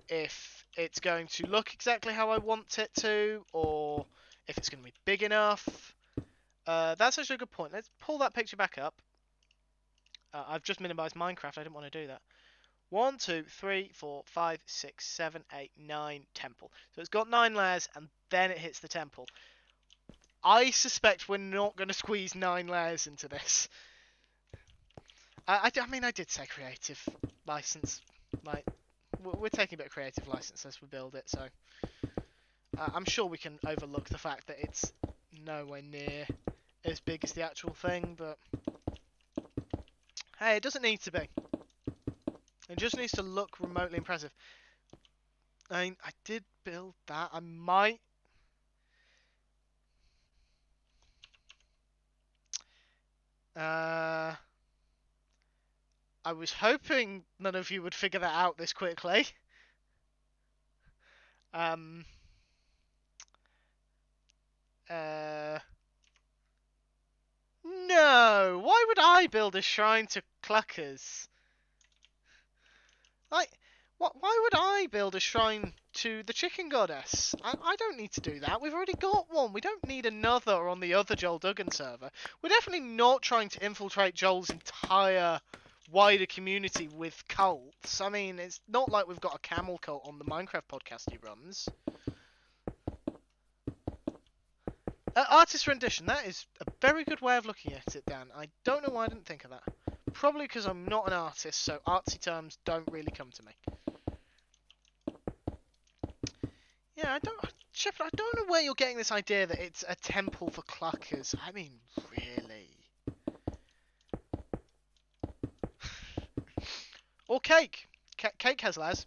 if it's going to look exactly how I want it to, or if it's going to be big enough. That's actually a good point. Let's pull that picture back up. I've just minimized Minecraft. I didn't want to do that. 1, 2, 3, 4, 5, 6, 7, 8, 9 temple. So it's got 9 layers, and then it hits the temple. I suspect we're not going to squeeze 9 layers into this. I mean, I did say creative license. Like, we're taking a bit of creative license as we build it, so I'm sure we can overlook the fact that it's nowhere near as big as the actual thing, but hey, it doesn't need to be. It just needs to look remotely impressive. I mean, I did build that. I might... I was hoping none of you would figure that out this quickly. No, why would I build a shrine to cluckers? Like, why would I build a shrine to the chicken goddess? I don't need to do that. We've already got one. We don't need another on the other Joel Duggan server. We're definitely not trying to infiltrate Joel's entire wider community with cults. I mean, it's not like we've got a camel cult on the Minecraft podcast he runs. Artist rendition, that is a very good way of looking at it, Dan. I don't know why I didn't think of that. Probably because I'm not an artist, so artsy terms don't really come to me. Yeah, Shepard, I don't know where you're getting this idea that it's a temple for cluckers. I mean, really? Or cake. Cake has layers.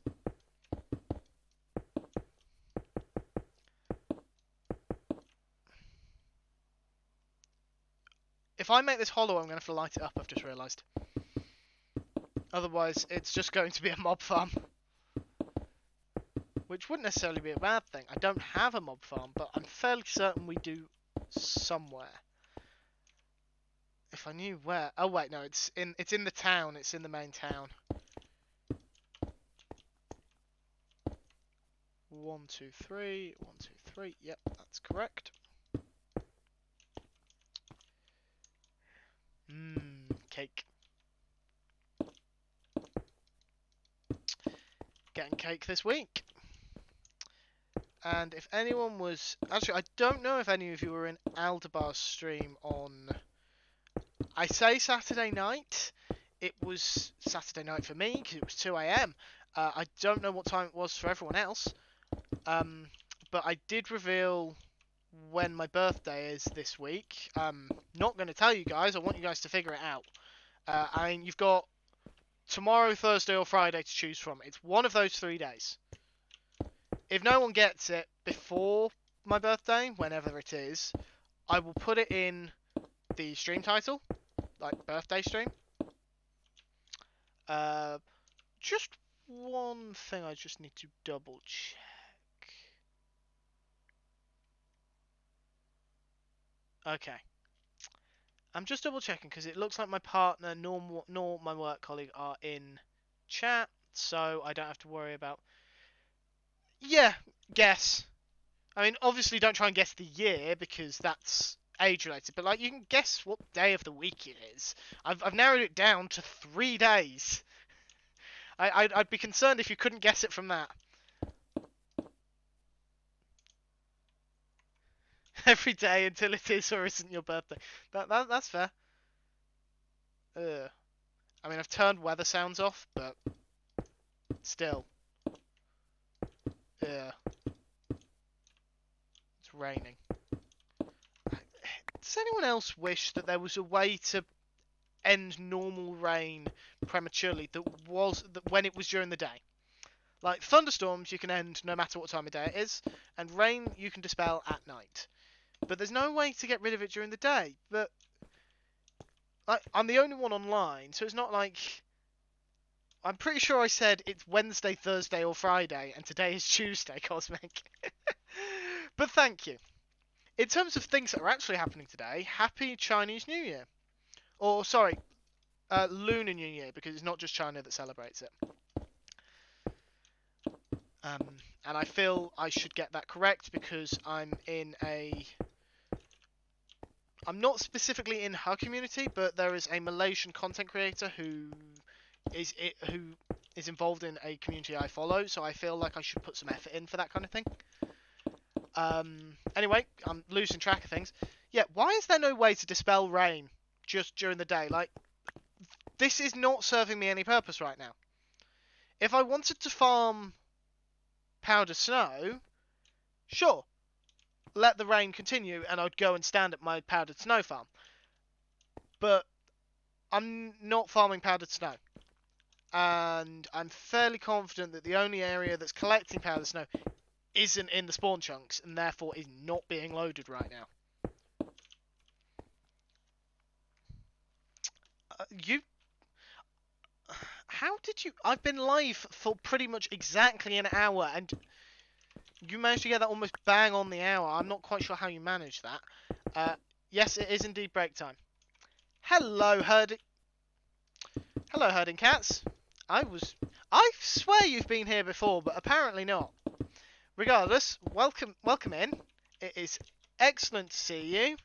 If I make this hollow, I'm going to have to light it up, I've just realised. Otherwise, it's just going to be a mob farm. Which wouldn't necessarily be a bad thing. I don't have a mob farm, but I'm fairly certain we do somewhere. If I knew where... Oh, wait, no, it's in the town. It's in the main town. 1, 2, 3. 1, 2, 3. Yep, that's correct. Cake. Getting cake this week. And if anyone was... Actually, I don't know if any of you were in Aldabar's stream on... I say Saturday night. It was Saturday night for me, because it was 2 AM. I don't know what time it was for everyone else. But I did reveal when my birthday is this week. Not going to tell you guys. I want you guys to figure it out. I mean, you've got tomorrow, Thursday, or Friday to choose from. It's one of those 3 days. If no one gets it before my birthday, whenever it is, I will put it in the stream title, like birthday stream. Just one thing I just need to double check. Okay. I'm just double checking because it looks like my partner nor my work colleague are in chat, so I don't have to worry about... Yeah, guess. I mean, obviously don't try and guess the year because that's age related, but like you can guess what day of the week it is. I've narrowed it down to 3 days. I'd be concerned if you couldn't guess it from that. Every day until it is or isn't your birthday. That's fair. I mean, I've turned weather sounds off, but still. Yeah. It's raining. Does anyone else wish that there was a way to end normal rain prematurely that when it was during the day? Like, thunderstorms you can end no matter what time of day it is, and rain you can dispel at night. But there's no way to get rid of it during the day. But like, I'm the only one online, so it's not like... I'm pretty sure I said it's Wednesday, Thursday, or Friday, and today is Tuesday, Cosmic. But thank you. In terms of things that are actually happening today, Happy Chinese New Year. Or, sorry, Lunar New Year, because it's not just China that celebrates it. And I feel I should get that correct because I'm not specifically in her community, but there is a Malaysian content creator who is involved in a community I follow, so I feel like I should put some effort in for that kind of thing. Anyway, I'm losing track of things. Yeah, why is there no way to dispel rain just during the day? Like, this is not serving me any purpose right now. If I wanted to farm powdered snow, sure, let the rain continue and I'd go and stand at my powdered snow farm. But I'm not farming powdered snow. And I'm fairly confident that the only area that's collecting powdered snow isn't in the spawn chunks and therefore is not being loaded right now. How did you... I've been live for pretty much exactly an hour and you managed to get that almost bang on the hour. I'm not quite sure how you managed that. Yes, it is indeed break time. Hello, herding cats. I swear you've been here before, but apparently not. Regardless, welcome in. It is excellent to see you.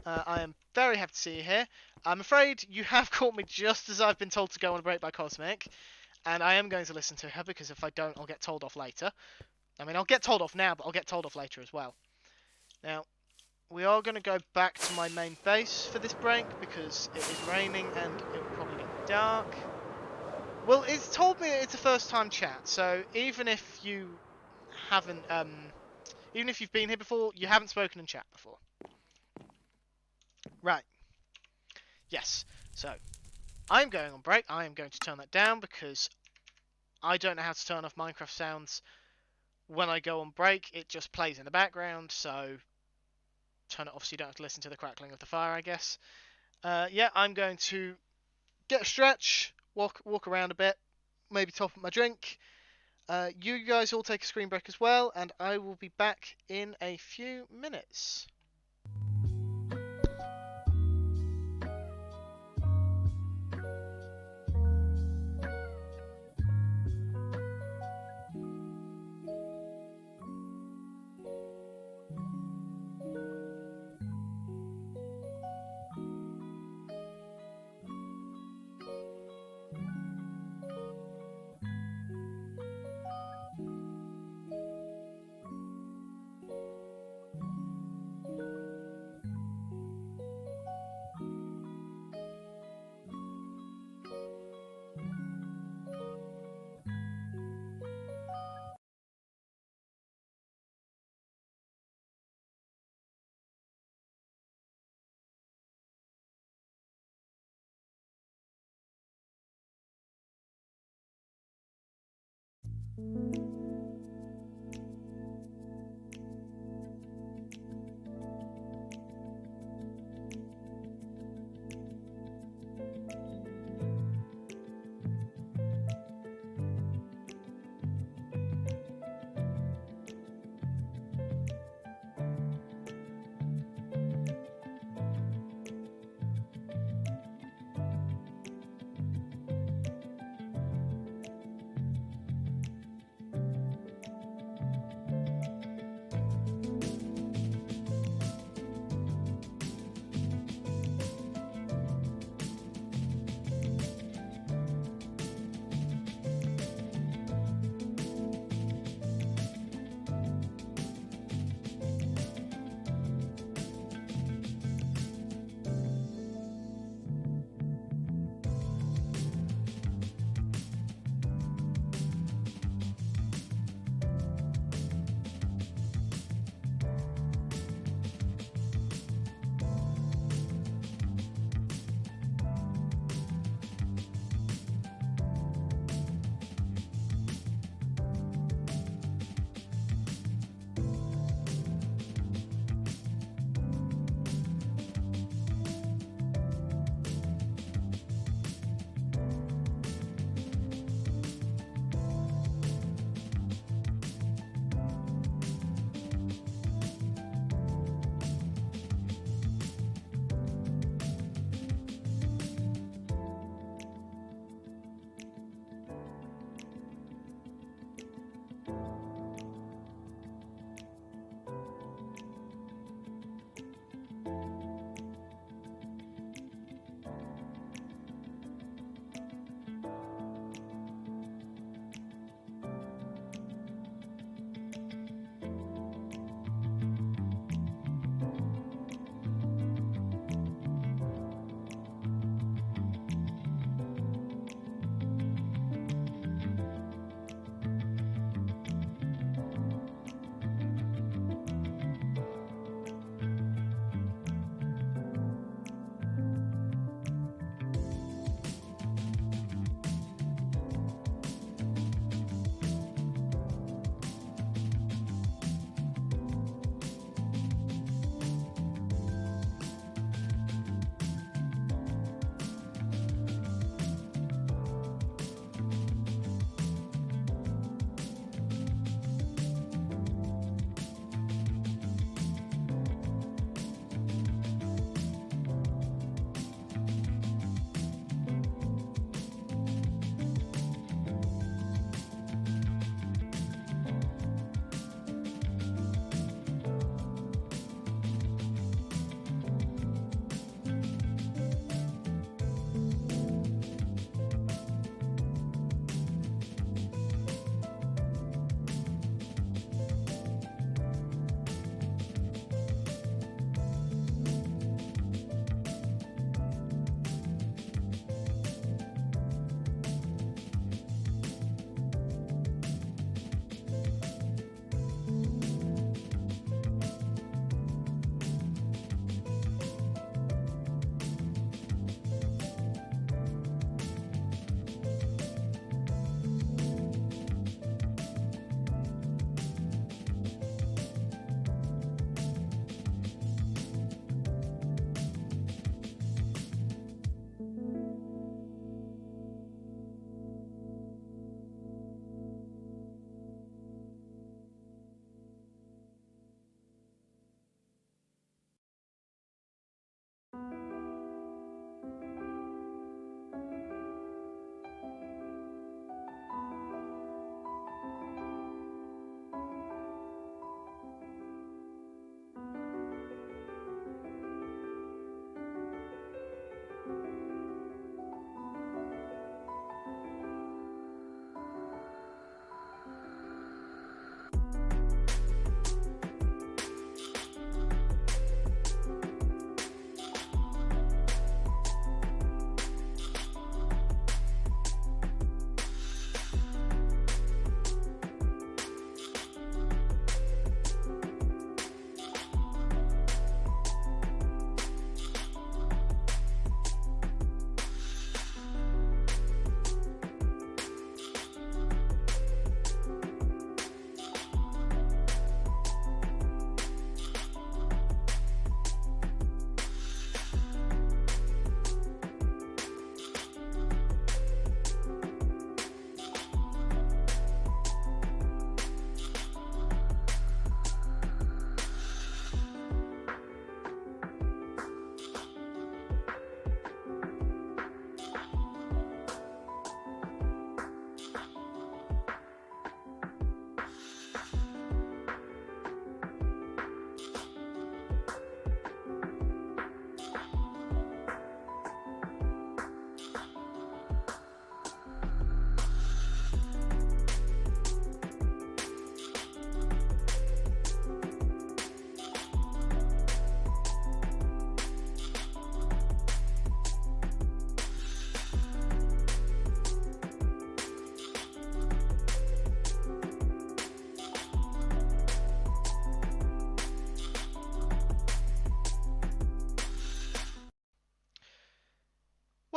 I am very happy to see you here. I'm afraid you have caught me just as I've been told to go on a break by Cosmic, and I am going to listen to her because if I don't, I'll get told off later. I mean, I'll get told off now, but I'll get told off later as well. Now, we are going to go back to my main base for this break because it is raining and it will probably get dark. Well, it's told me it's a first-time chat, so even if you haven't, even if you've been here before, you haven't spoken in chat before. Right. Yes. So, I'm going on break. I am going to turn that down because I don't know how to turn off Minecraft sounds when I go on break. It just plays in the background, so turn it off so you don't have to listen to the crackling of the fire, I guess. Yeah, I'm going to get a stretch, walk around a bit, maybe top up my drink. You guys all take a screen break as well, and I will be back in a few minutes.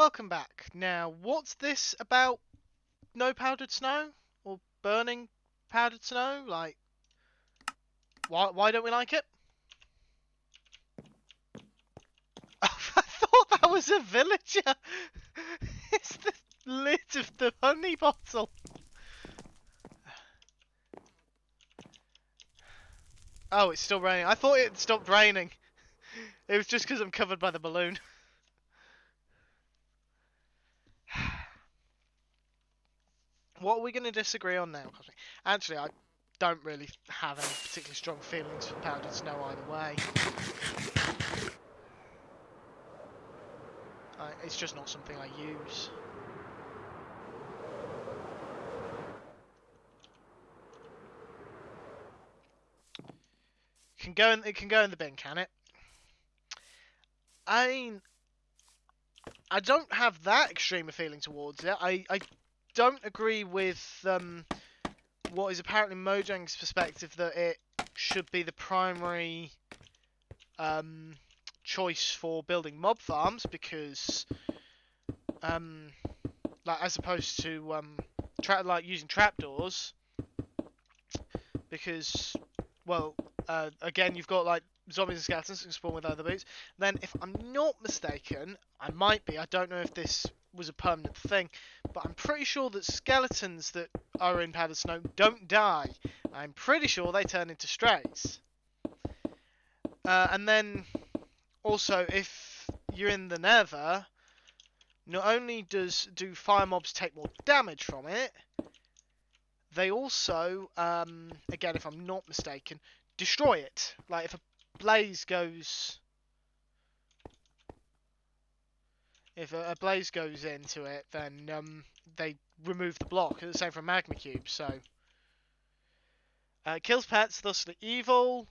welcome back. Now, what's this about no powdered snow? Or burning powdered snow? Like, why don't we like it? I thought that was a villager! It's the lid of the honey bottle. Oh, it's still raining. I thought it had stopped raining. It was just because I'm covered by the balloon. What are we going to disagree on now, Cosmic? Actually, I don't really have any particularly strong feelings for powdered snow either way. It's just not something I use. It can go in the bin, can it? I mean, I don't have that extreme a feeling towards it. I don't agree with what is apparently Mojang's perspective that it should be the primary choice for building mob farms, because like, as opposed to like using trapdoors, because, well, again, you've got like zombies and skeletons that can spawn with other boots. Then, if I'm not mistaken, I might be, I don't know if this was a permanent thing, but I'm pretty sure that skeletons that are in powdered snow don't die. I'm pretty sure they turn into strays. And then, also, if you're in the nether, not only do fire mobs take more damage from it, they also, again, if I'm not mistaken, destroy it. Like, if a blaze goes... If a blaze goes into it, then they remove the block. The same for a magma cube, so... kills pets, thusly evil.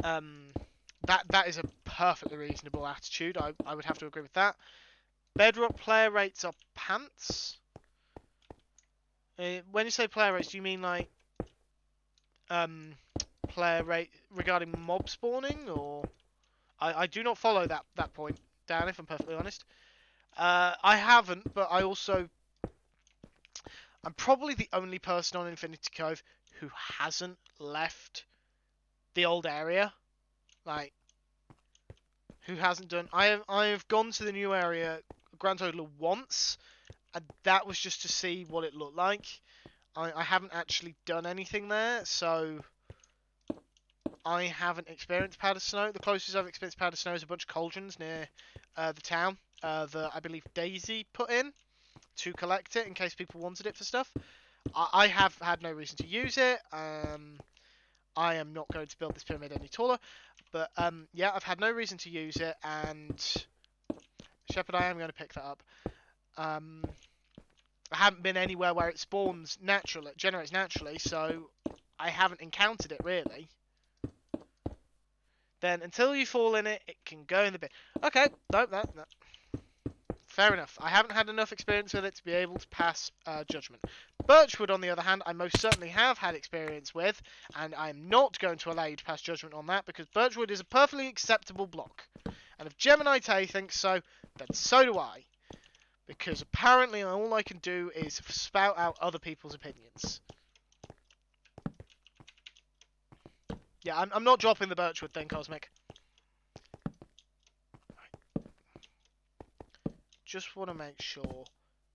That is a perfectly reasonable attitude. I would have to agree with that. Bedrock player rates are pants. When you say player rates, do you mean like player rate regarding mob spawning, or I do not follow that point, Dan, if I'm perfectly honest. I haven't, but I'm probably the only person on Infinity Cove who hasn't left the old area. Like, who hasn't done... I have gone to the new area a grand total of once, and that was just to see what it looked like. I haven't actually done anything there, so I haven't experienced powdered snow. The closest I've experienced powdered snow is a bunch of cauldrons near the town that I believe Daisy put in to collect it in case people wanted it for stuff. I have had no reason to use it. I am not going to build this pyramid any taller, but yeah, I've had no reason to use it, and Shepherd, I am going to pick that up. I haven't been anywhere where it spawns naturally, it generates naturally, so I haven't encountered it really. Then until you fall in it, it can go in the bin. Okay, no. Fair enough. I haven't had enough experience with it to be able to pass judgment. Birchwood, on the other hand, I most certainly have had experience with, and I'm not going to allow you to pass judgment on that, because Birchwood is a perfectly acceptable block. And if Gemini Tay thinks so, then so do I. Because apparently all I can do is spout out other people's opinions. Yeah, I'm not dropping the Birchwood thing, Cosmic. Just want to make sure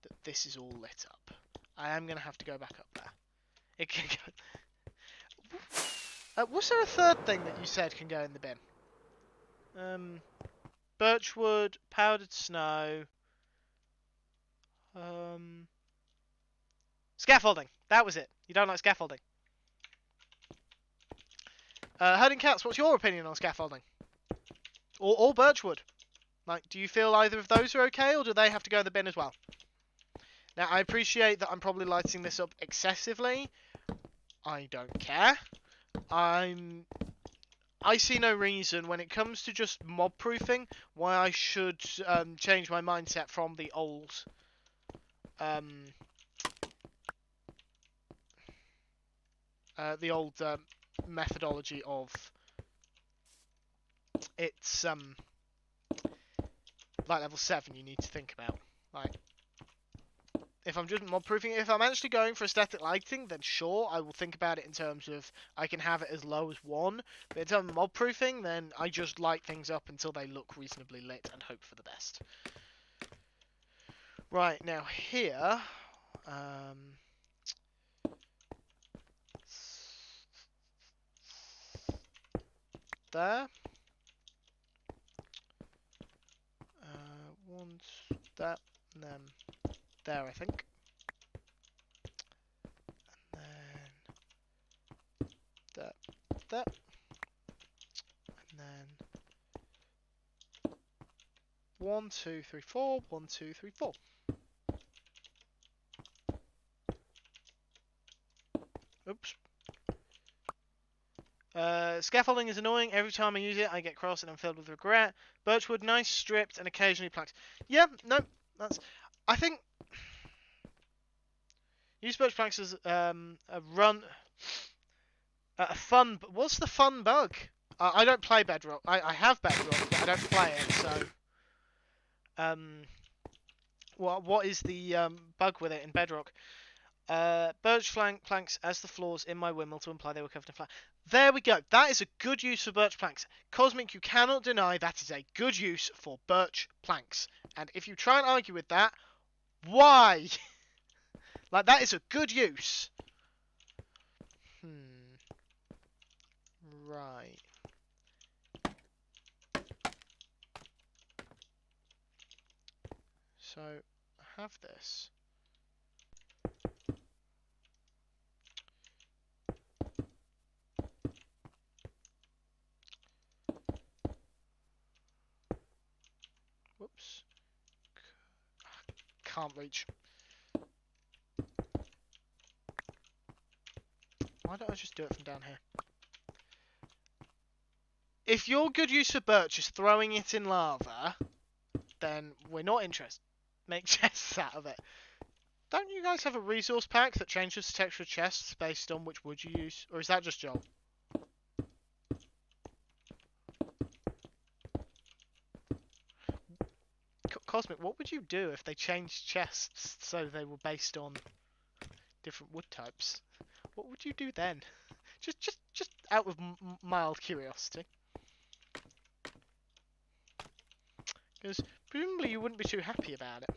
that this is all lit up. I am going to have to go back up there. It can go... was there a third thing that you said can go in the bin? Birchwood, powdered snow... Scaffolding! That was it. You don't like scaffolding. Herding Cats, what's your opinion on scaffolding? Or birchwood? Like, do you feel either of those are okay, or do they have to go in the bin as well? Now, I appreciate that I'm probably lighting this up excessively. I don't care. I see no reason, when it comes to just mob proofing, why I should change my mindset from the old methodology of its like level 7 you need to think about. Like, if I'm just mob proofing, if I'm actually going for aesthetic lighting, then sure, I will think about it in terms of I can have it as low as 1. But in terms of mob proofing, then I just light things up until they look reasonably lit and hope for the best. Right, now here, there, once that, and then there, I think. And then that, and then 1, 2, 3, 4, 1, 2, 3, 4. Oops. Scaffolding is annoying. Every time I use it, I get cross and I'm filled with regret. Birchwood, nice, stripped, and occasionally planks. Yeah, no, that's... I think... Use birch planks as a run... a fun... What's the fun bug? I don't play Bedrock. I have Bedrock, but I don't play it, so... What is the bug with it in Bedrock? Birch planks as the floors in my windmill to imply they were covered in flat. There we go. That is a good use for birch planks. Cosmic, you cannot deny that is a good use for birch planks. And if you try and argue with that, why? Like, that is a good use. Right. So, I have this. Whoops. Can't reach. Why don't I just do it from down here? If your good use for birch is throwing it in lava, then we're not interested. Make chests out of it. Don't you guys have a resource pack that changes the texture of chests based on which wood you use? Or is that just Joel? Cosmic, what would you do if they changed chests so they were based on different wood types? What would you do then? Just out of mild curiosity. Because presumably you wouldn't be too happy about it.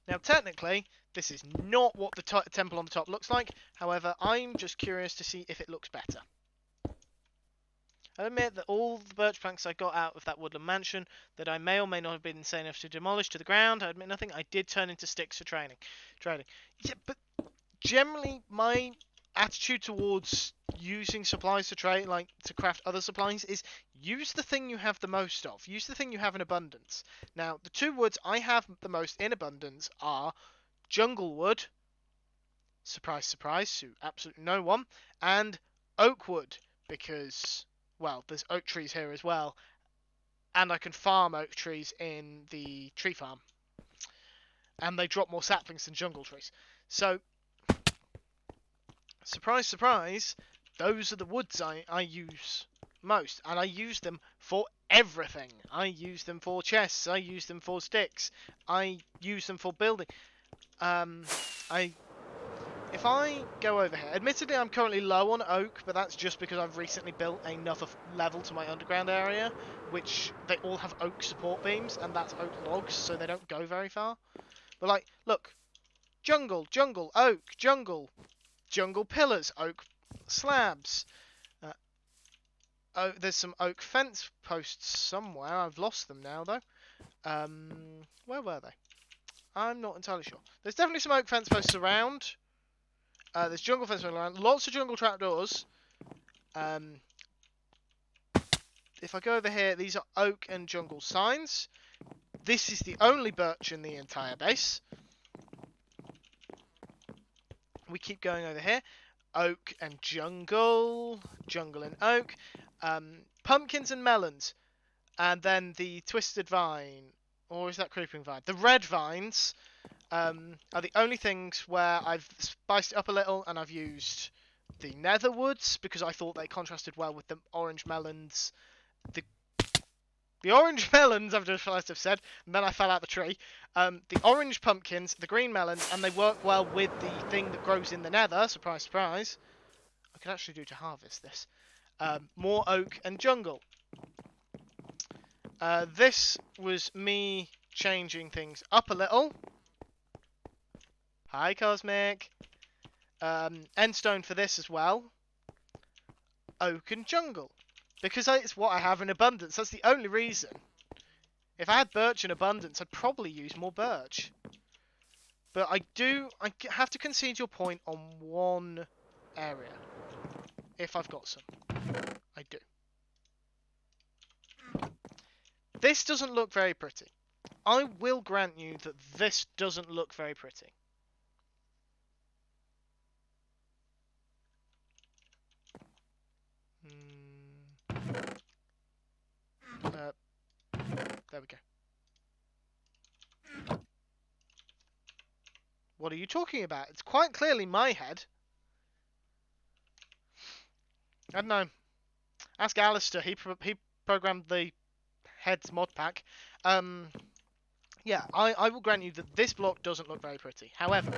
Now, technically, this is not what the temple on the top looks like. However, I'm just curious to see if it looks better. I admit that all the birch planks I got out of that woodland mansion that I may or may not have been insane enough to demolish to the ground, I admit nothing, I did turn into sticks for trading. Yeah, but generally, my attitude towards using supplies to trade, like to craft other supplies, is use the thing you have the most of. Use the thing you have in abundance. Now, the two woods I have the most in abundance are jungle wood, surprise, surprise, to absolutely no one, and oak wood, because, well, there's oak trees here as well, and I can farm oak trees in the tree farm. And they drop more saplings than jungle trees. So, surprise, surprise, those are the woods I use most. And I use them for everything. I use them for chests. I use them for sticks. I use them for building. If I go over here, admittedly I'm currently low on oak, but that's just because I've recently built another level to my underground area, which they all have oak support beams, and that's oak logs, so they don't go very far. But like, look, jungle, oak, jungle pillars, oak slabs. Oh, there's some oak fence posts somewhere. I've lost them now, though. Where were they? I'm not entirely sure. There's definitely some oak fence posts around. There's jungle fence around. Lots of jungle trapdoors. If I go over here, these are oak and jungle signs. This is the only birch in the entire base. We keep going over here. Oak and jungle. Jungle and oak. Pumpkins and melons. And then the twisted vine. Or is that creeping vine? The red vines are the only things where I've spiced it up a little and I've used the nether woods because I thought they contrasted well with the orange melons. The orange melons, I've just realised I've said, and then I fell out the tree. The orange pumpkins, the green melons, and they work well with the thing that grows in the nether. Surprise, surprise. I could actually do to harvest this. More oak and jungle. This was me changing things up a little. Hi, Cosmic. Endstone for this as well. Oak and jungle. Because it's what I have in abundance. That's the only reason. If I had birch in abundance, I'd probably use more birch. But I have to concede your point on one area. If I've got some. I do. This doesn't look very pretty. I will grant you that this doesn't look very pretty. There we go. What are you talking about? It's quite clearly my head. I don't know. Ask Alistair. He programmed the heads mod pack. Yeah, I will grant you that this block doesn't look very pretty. However,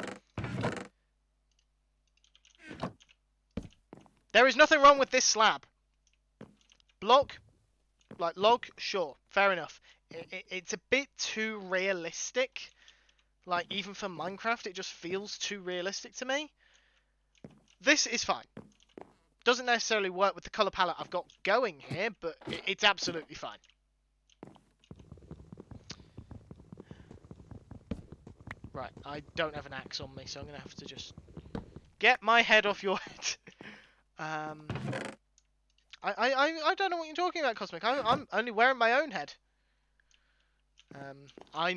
there is nothing wrong with this slab. Block, like log, sure, fair enough. It's a bit too realistic. Like, even for Minecraft, it just feels too realistic to me. This is fine. Doesn't necessarily work with the colour palette I've got going here, but it's absolutely fine. Right, I don't have an axe on me, so I'm going to have to just get my head off your head. I don't know what you're talking about, Cosmic. I'm only wearing my own head. I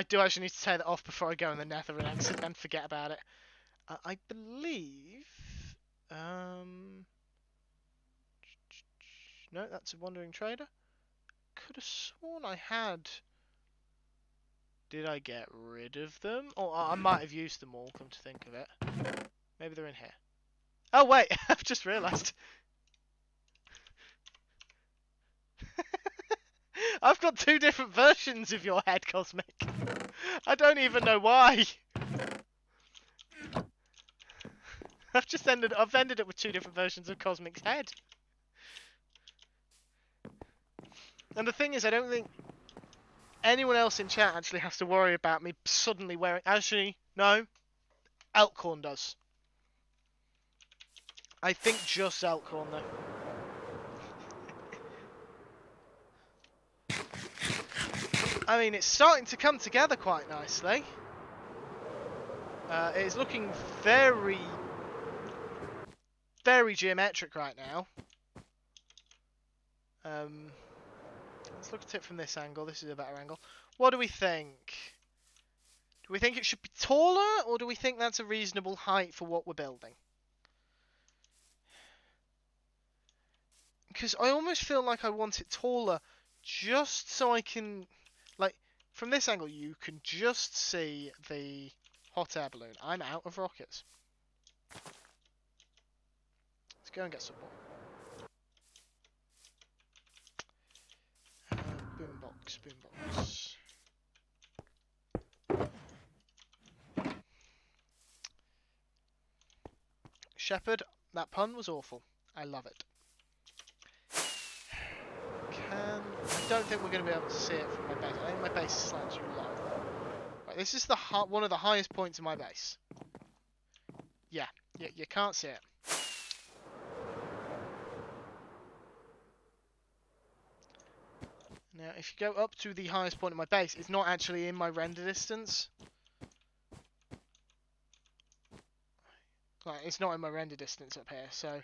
do actually need to tear that off before I go in the nether and forget about it. I believe... No, that's a wandering trader. Could have sworn I had... Did I get rid of them? Or I might have used them all, come to think of it. Maybe they're in here. Oh, wait! I've just realised. I've got two different versions of your head, Cosmic. I don't even know why. I've ended up with two different versions of Cosmic's head. And the thing is, I don't think anyone else in chat actually has to worry about me suddenly wearing... Actually, no. Elkhorn does. I think just Elkhorn, though. I mean, it's starting to come together quite nicely. It's looking very, very geometric right now. Let's look at it from this angle. This is a better angle. What do we think? Do we think it should be taller, or do we think that's a reasonable height for what we're building? Because I almost feel like I want it taller, just so I can... Like, from this angle, you can just see the hot air balloon. I'm out of rockets. Let's go and get some more. Boombox, boombox. Shepherd, that pun was awful. I love it. I don't think we're going to be able to see it from my base. I think my base is slightly low. Right, this is one of the highest points of my base. Yeah, you can't see it. Now, if you go up to the highest point of my base, it's not actually in my render distance. Like, it's not in my render distance up here, so...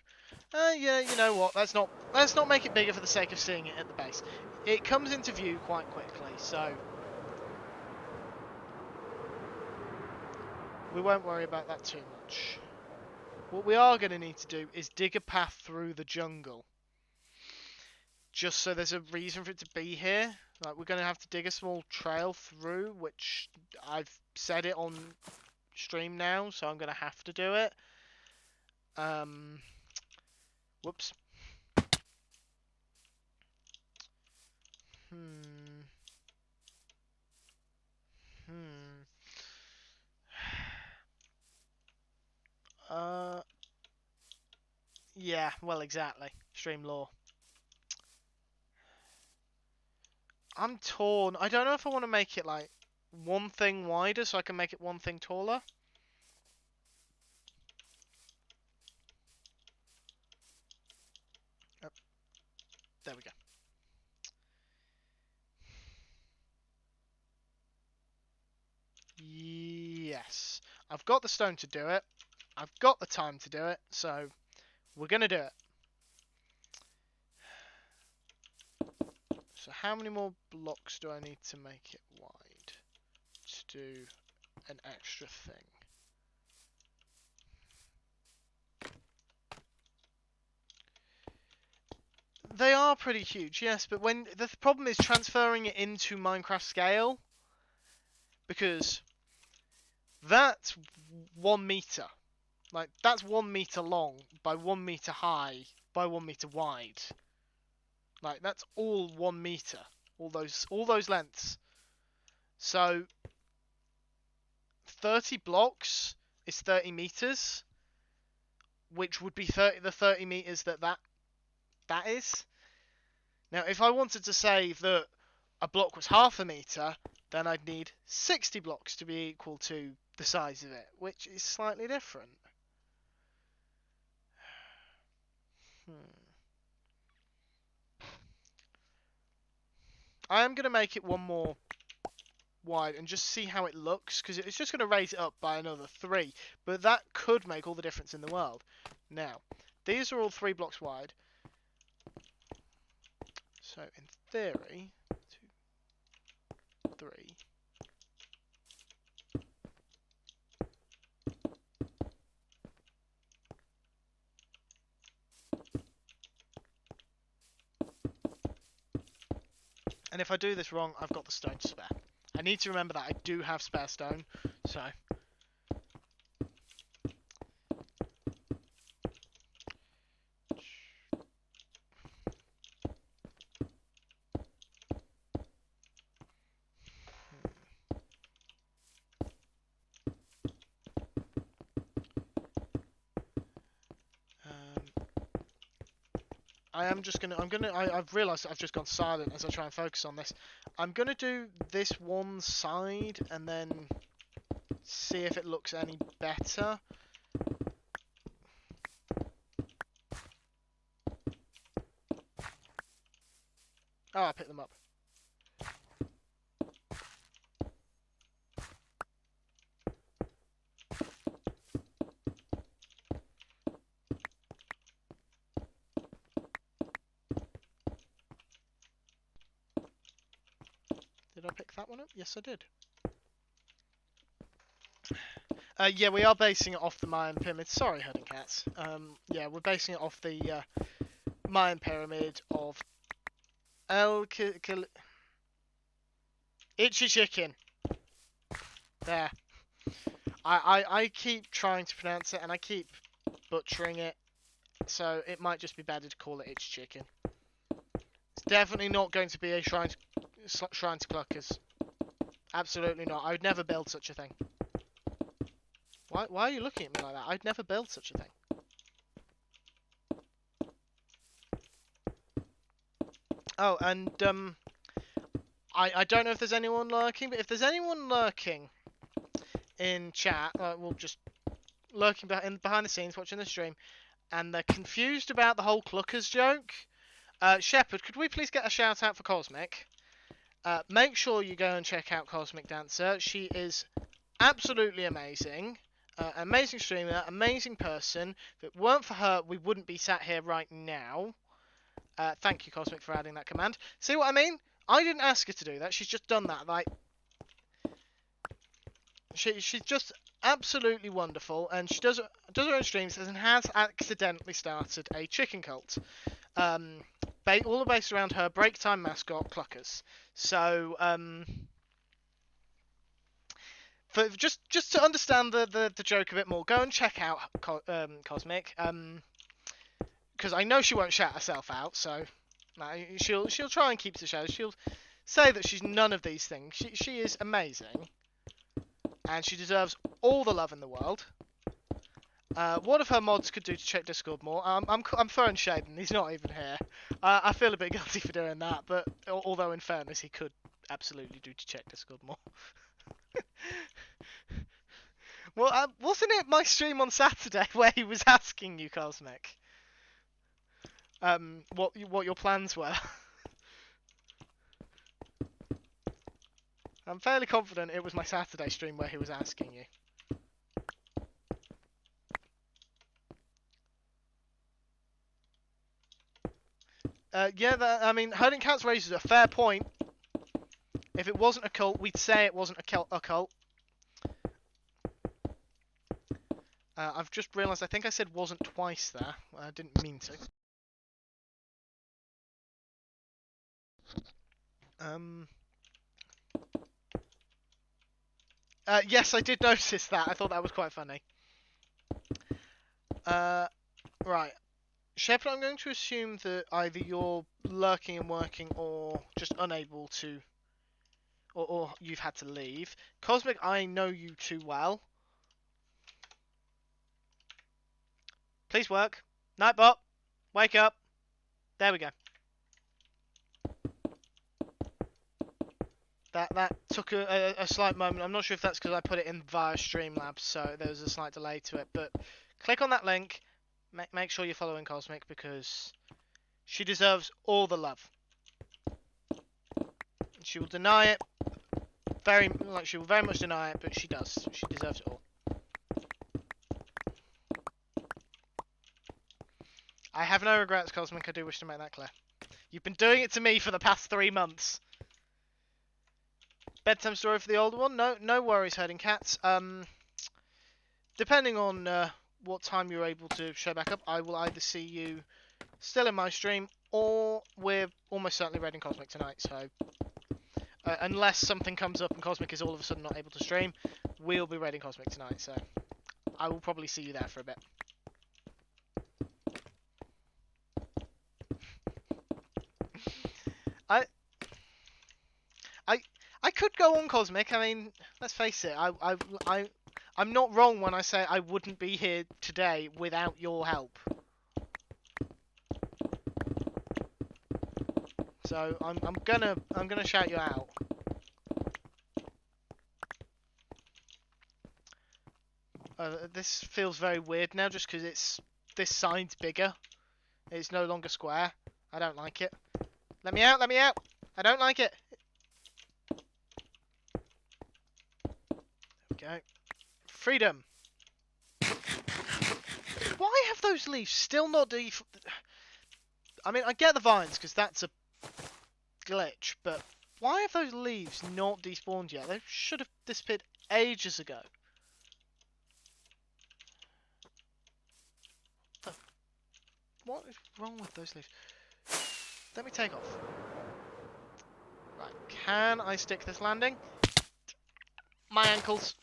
yeah, you know what, let's not make it bigger for the sake of seeing it at the base. It comes into view quite quickly, so... we won't worry about that too much. What we are going to need to do is dig a path through the jungle. Just so there's a reason for it to be here. Like, we're going to have to dig a small trail through, which I've said it on stream now, so I'm going to have to do it. Whoops. Hmm. Hmm. Yeah, well, exactly. Stream law. I'm torn. I don't know if I want to make it like one thing wider so I can make it one thing taller. Oh, there we go. Yes. I've got the stone to do it. I've got the time to do it, so we're going to do it. So how many more blocks do I need to make it wide to do an extra thing? They are pretty huge, yes, but when the problem is transferring it into Minecraft scale, because that's 1 meter. Like, that's 1 meter long by 1 meter high by 1 meter wide. Like, that's all 1 meter. All those lengths. So 30 blocks is 30 meters, which would be the 30 meters that is. Now, if I wanted to say that a block was half a meter, then I'd need 60 blocks to be equal to the size of it, which is slightly different. I am going to make it one more wide and just see how it looks, because it's just going to raise it up by another 3, but that could make all the difference in the world. Now, these are all 3 blocks wide, so in theory, 2, 3. And if I do this wrong, I've got the stone to spare. I need to remember that I do have spare stone, so... I've realised that I've just gone silent as I try and focus on this. I'm gonna do this one side and then see if it looks any better. Oh, I picked them up. Did I pick that one up? Yes, I did. Yeah, we are basing it off the Mayan pyramid. Sorry, herding cats. Yeah, we're basing it off the Mayan pyramid of Itchy Chicken. There. I keep trying to pronounce it and I keep butchering it, so it might just be better to call it Itchy Chicken. It's definitely not going to be a shrine to cluckers. Absolutely not. I would never build such a thing. Why are you looking at me like that? I'd never build such a thing. Oh, and I don't know if there's anyone lurking, but if there's anyone lurking in chat, we'll just lurking behind the scenes watching the stream, and they're confused about the whole cluckers joke. Shepherd, could we please get a shout out for Cosmic? Make sure you go and check out Cosmic Dancer. She is absolutely amazing. Amazing streamer, amazing person. If it weren't for her, we wouldn't be sat here right now. Thank you, Cosmic, for adding that command. See what I mean? I didn't ask her to do that. She's just done that. Like, she's just absolutely wonderful, and she does her own streams and has accidentally started a chicken cult. All based around her break time mascot, Cluckers. So, just to understand the joke a bit more, go and check out Cosmic. Because I know she won't shout herself out, so she'll try and keep to shadows. She'll say that she's none of these things. She is amazing, and she deserves all the love in the world. What if her mods could do to check Discord more? I'm throwing shade, and he's not even here. I feel a bit guilty for doing that, but although in fairness, he could absolutely do to check Discord more. Well, wasn't it my stream on Saturday where he was asking you, Cosmic, what your plans were? I'm fairly confident it was my Saturday stream where he was asking you. Yeah, I mean, Herding Cats raises a fair point. If it wasn't a cult, we'd say it wasn't a cult. I've just realised I think I said wasn't twice there. I didn't mean to. Yes, I did notice that. I thought that was quite funny. Right. Shepherd, I'm going to assume that either you're lurking and working or just unable to... Or you've had to leave. Cosmic, I know you too well. Please work. Nightbot, wake up. There we go. That took a slight moment. I'm not sure if that's because I put it in via Streamlabs, so there was a slight delay to it. But click on that link. Make sure you're following Cosmic because she deserves all the love. She will deny it. She will very much deny it, but she does. She deserves it all. I have no regrets, Cosmic. I do wish to make that clear. You've been doing it to me for the past 3 months. Bedtime story for the older one? No worries, Herding Cats. Depending on what time you're able to show back up, I will either see you still in my stream, or we're almost certainly raiding Cosmic tonight, so... unless something comes up and Cosmic is all of a sudden not able to stream, we'll be raiding Cosmic tonight, so... I will probably see you there for a bit. I could go on, Cosmic. I mean, let's face it. I'm not wrong when I say I wouldn't be here today without your help. So I'm gonna shout you out. This feels very weird now, just because this side's bigger. It's no longer square. I don't like it. Let me out! Let me out! I don't like it. Go. Freedom. Why have those leaves still not I mean, I get the vines, because that's a glitch, but why have those leaves not despawned yet? They should have disappeared ages ago. What is wrong with those leaves? Let me take off. Right, can I stick this landing? My ankles.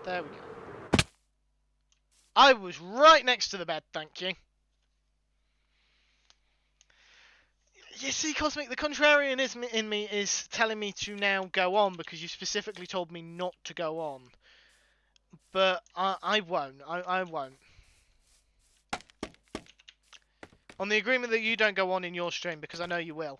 There we go. I was right next to the bed, thank you. You see, Cosmic, the contrarian in me is telling me to now go on because you specifically told me not to go on. But I won't. I won't. On the agreement that you don't go on in your stream, because I know you will.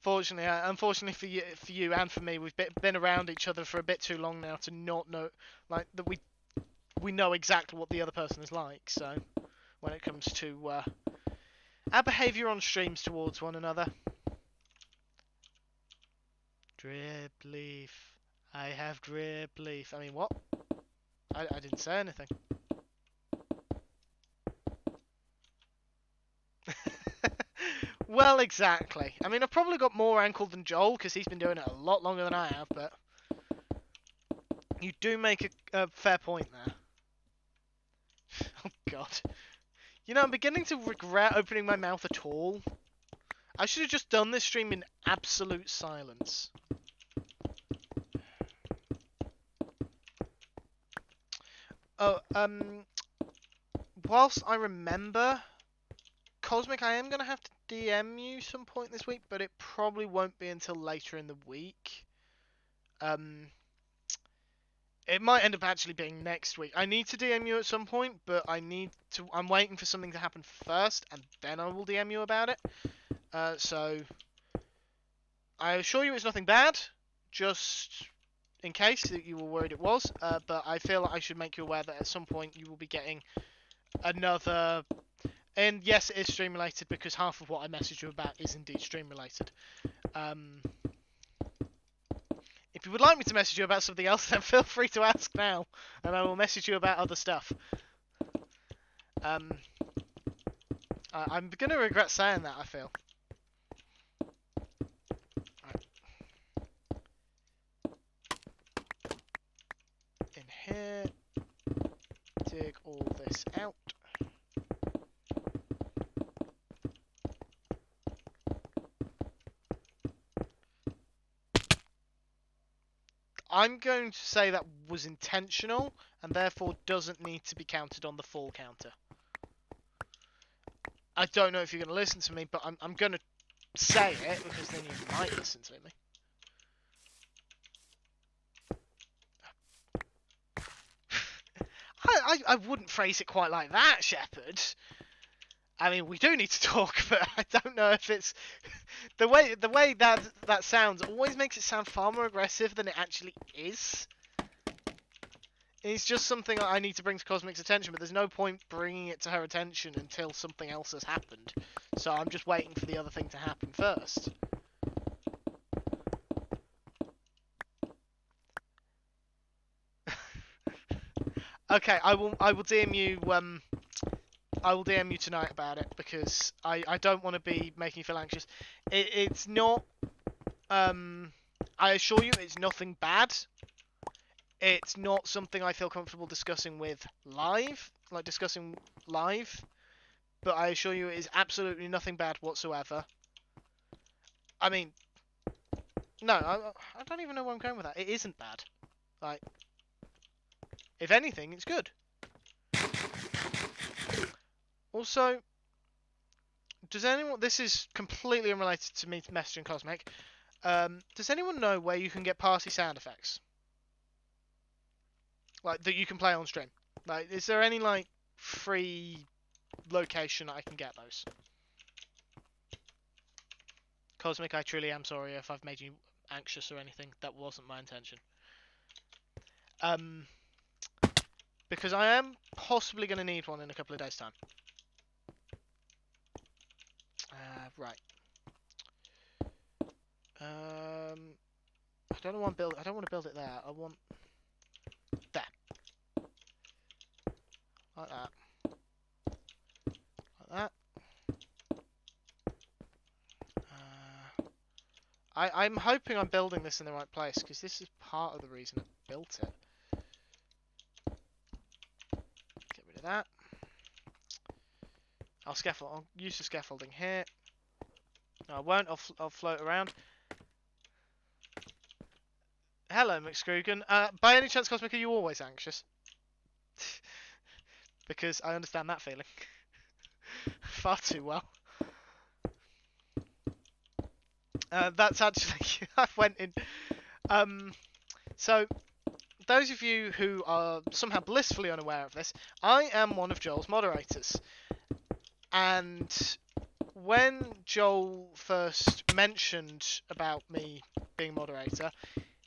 Unfortunately for you and for me, we've been around each other for a bit too long now to not know, like, that we know exactly what the other person is like. So when it comes to our behaviour on streams towards one another. Drip leaf. I have drip leaf. I mean, what? I didn't say anything. Well, exactly. I mean, I've probably got more ankle than Joel, because he's been doing it a lot longer than I have, but... You do make a fair point there. Oh, God. You know, I'm beginning to regret opening my mouth at all. I should have just done this stream in absolute silence. Oh, whilst I remember, Cosmic, I am going to have to DM you some point this week, but it probably won't be until later in the week. It might end up actually being next week. I need to DM you at some point, but I'm waiting for something to happen first, and then I will DM you about it. So, I assure you it's nothing bad, just in case that you were worried it was, but I feel like I should make you aware that at some point you will be getting another... And yes, it is stream related, because half of what I messaged you about is indeed stream related. If you would like me to message you about something else, then feel free to ask now, and I will message you about other stuff. I'm going to regret saying that, I feel. Right. In here, dig all this out. I'm going to say that was intentional, and therefore doesn't need to be counted on the full counter. I don't know if you're going to listen to me, but I'm going to say it, because then you might listen to me. I wouldn't phrase it quite like that, Shepard. I mean, we do need to talk, but I don't know if it's... the way that sounds always makes it sound far more aggressive than it actually is. It's just something I need to bring to Cosmic's attention, but there's no point bringing it to her attention until something else has happened. So I'm just waiting for the other thing to happen first. Okay, I will DM you I will DM you tonight about it, because I don't want to be making you feel anxious. It's not I assure you it's nothing bad. It's not something I feel comfortable discussing live, but I assure you it is absolutely nothing bad whatsoever. I mean, no, I don't even know where I'm going with that. It isn't bad. Like, if anything, it's good. Also, does anyone... This is completely unrelated to me messaging Cosmic. Does anyone know where you can get party sound effects? Like, that you can play on stream? Like, is there any, like, free location I can get those? Cosmic, I truly am sorry if I've made you anxious or anything. That wasn't my intention. Because I am possibly going to need one in a couple of days' time. Right. I don't want to build it there. I want there. Like that. Like that. I'm hoping I'm building this in the right place, because this is part of the reason I built it. Get rid of that. I'll use the scaffolding here. No, I won't. I'll float around. Hello, McScrugan. By any chance, Cosmic, are you always anxious? Because I understand that feeling. Far too well. That's actually... I went in... So, those of you who are somehow blissfully unaware of this, I am one of Joel's moderators. And when Joel first mentioned about me being moderator,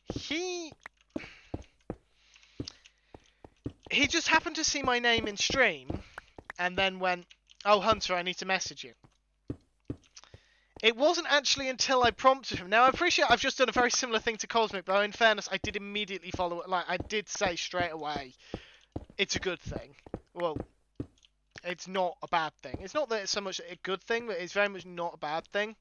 he just happened to see my name in stream and then went, "Oh, Hunter, I need to message you." It wasn't actually until I prompted him. Now, I appreciate I've just done a very similar thing to Cosmic, but in fairness, I did immediately follow it. Like, I did say straight away, it's a good thing. Well, it's not a bad thing. It's not that it's so much a good thing, but it's very much not a bad thing.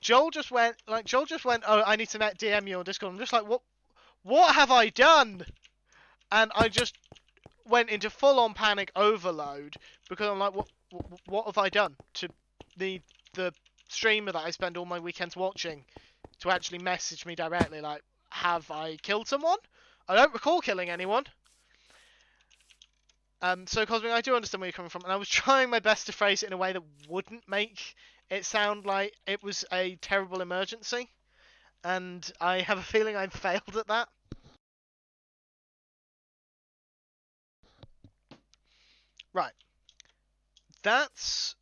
Joel just went, "Oh, I need to DM you on Discord." I'm just like, what have I done? And I just went into full-on panic overload because I'm like, what have I done to need the streamer that I spend all my weekends watching to actually message me directly? Like, have I killed someone? I don't recall killing anyone. So Cosmic, I do understand where you're coming from, and I was trying my best to phrase it in a way that wouldn't make it sound like it was a terrible emergency, and I have a feeling I failed at that. Right. That's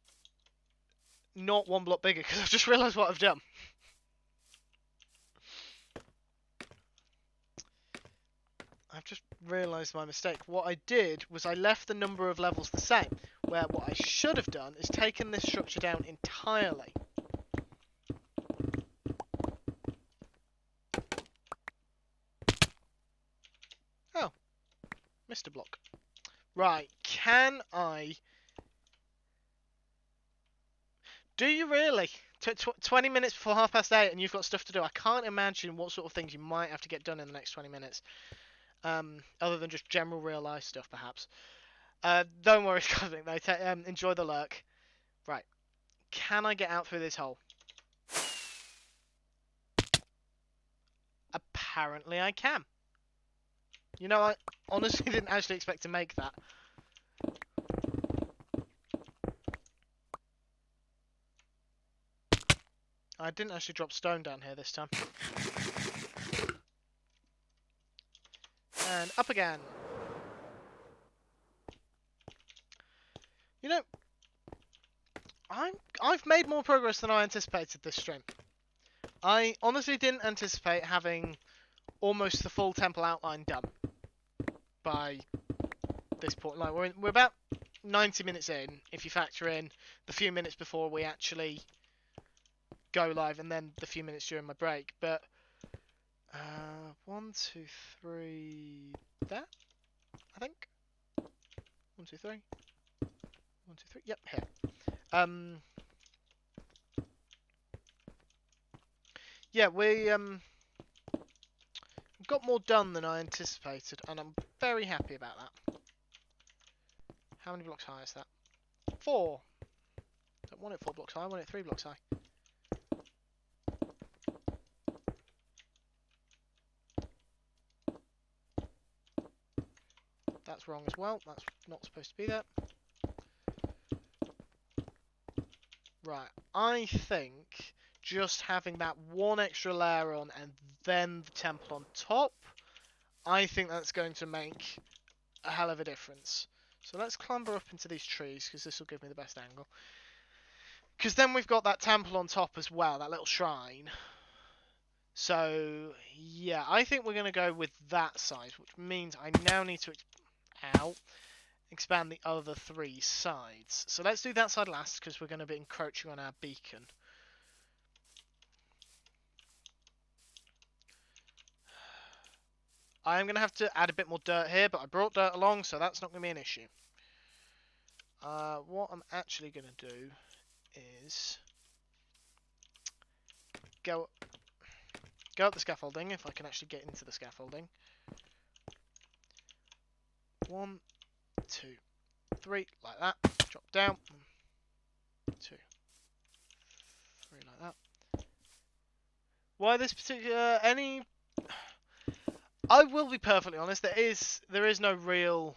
not one block bigger, because I've just realised what I've done. I've just realised my mistake. What I did was I left the number of levels the same, where what I should have done is taken this structure down entirely. Oh, missed a block. Right, can I... Do you really? 20 minutes before 8:30 and you've got stuff to do. I can't imagine what sort of things you might have to get done in the next 20 minutes. Other than just general real life stuff, perhaps. Don't worry, Cosmic, though. Enjoy the lurk. Right. Can I get out through this hole? Apparently I can. You know, I honestly didn't actually expect to make that. I didn't actually drop stone down here this time. And up again. You know, I've made more progress than I anticipated this stream. I honestly didn't anticipate having almost the full temple outline done by this point. Like we're about 90 minutes in, if you factor in the few minutes before we actually go live, and then the few minutes during my break. But 1, 2, 3, there, I think. 1, 2, 3. 1, 2, 3. Yep, here. Yeah, we got more done than I anticipated, and I'm very happy about that. How many blocks high is that? 4. Don't want it 4 blocks high, I want it 3 blocks high. That's wrong as well. That's not supposed to be there. Right, I think just having that one extra layer on and then the temple on top, I think that's going to make a hell of a difference. So let's clamber up into these trees, because this will give me the best angle. Because then we've got that temple on top as well, that little shrine. So, yeah, I think we're going to go with that size, which means I now need to expand the other 3 sides. So let's do that side last, because we're going to be encroaching on our beacon. I'm going to have to add a bit more dirt here, but I brought dirt along, so that's not going to be an issue. What I'm actually going to do is go up the scaffolding, if I can actually get into the scaffolding. 1, 2, 3, like that. Drop down. 2, 3, like that. Why this particular I will be perfectly honest. There is no real.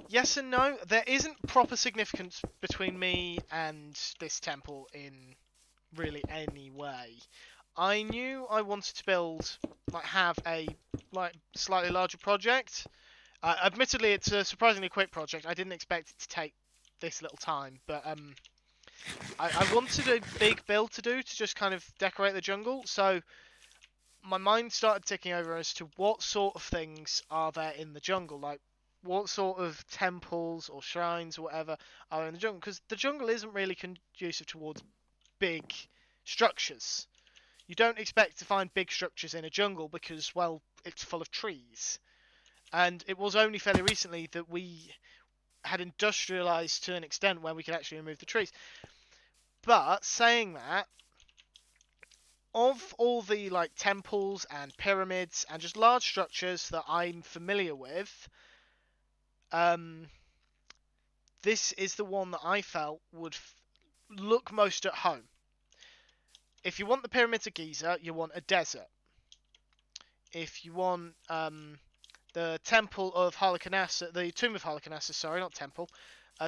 Yes and no. There isn't proper significance between me and this temple in really any way. I knew I wanted to build, have a slightly larger project. Admittedly, it's a surprisingly quick project. I didn't expect it to take this little time, but I wanted a big build to do to just kind of decorate the jungle. So my mind started ticking over as to what sort of things are there in the jungle, like what sort of temples or shrines or whatever are in the jungle, because the jungle isn't really conducive towards big structures. You don't expect to find big structures in a jungle because, well, it's full of trees. And it was only fairly recently that we had industrialized to an extent where we could actually remove the trees. But saying that, of all the like temples and pyramids and just large structures that I'm familiar with, this is the one that I felt would look most at home. If you want the pyramids of Giza, you want a desert. If you want the temple of Halicarnassus, the tomb of Halicarnassus, sorry, not temple,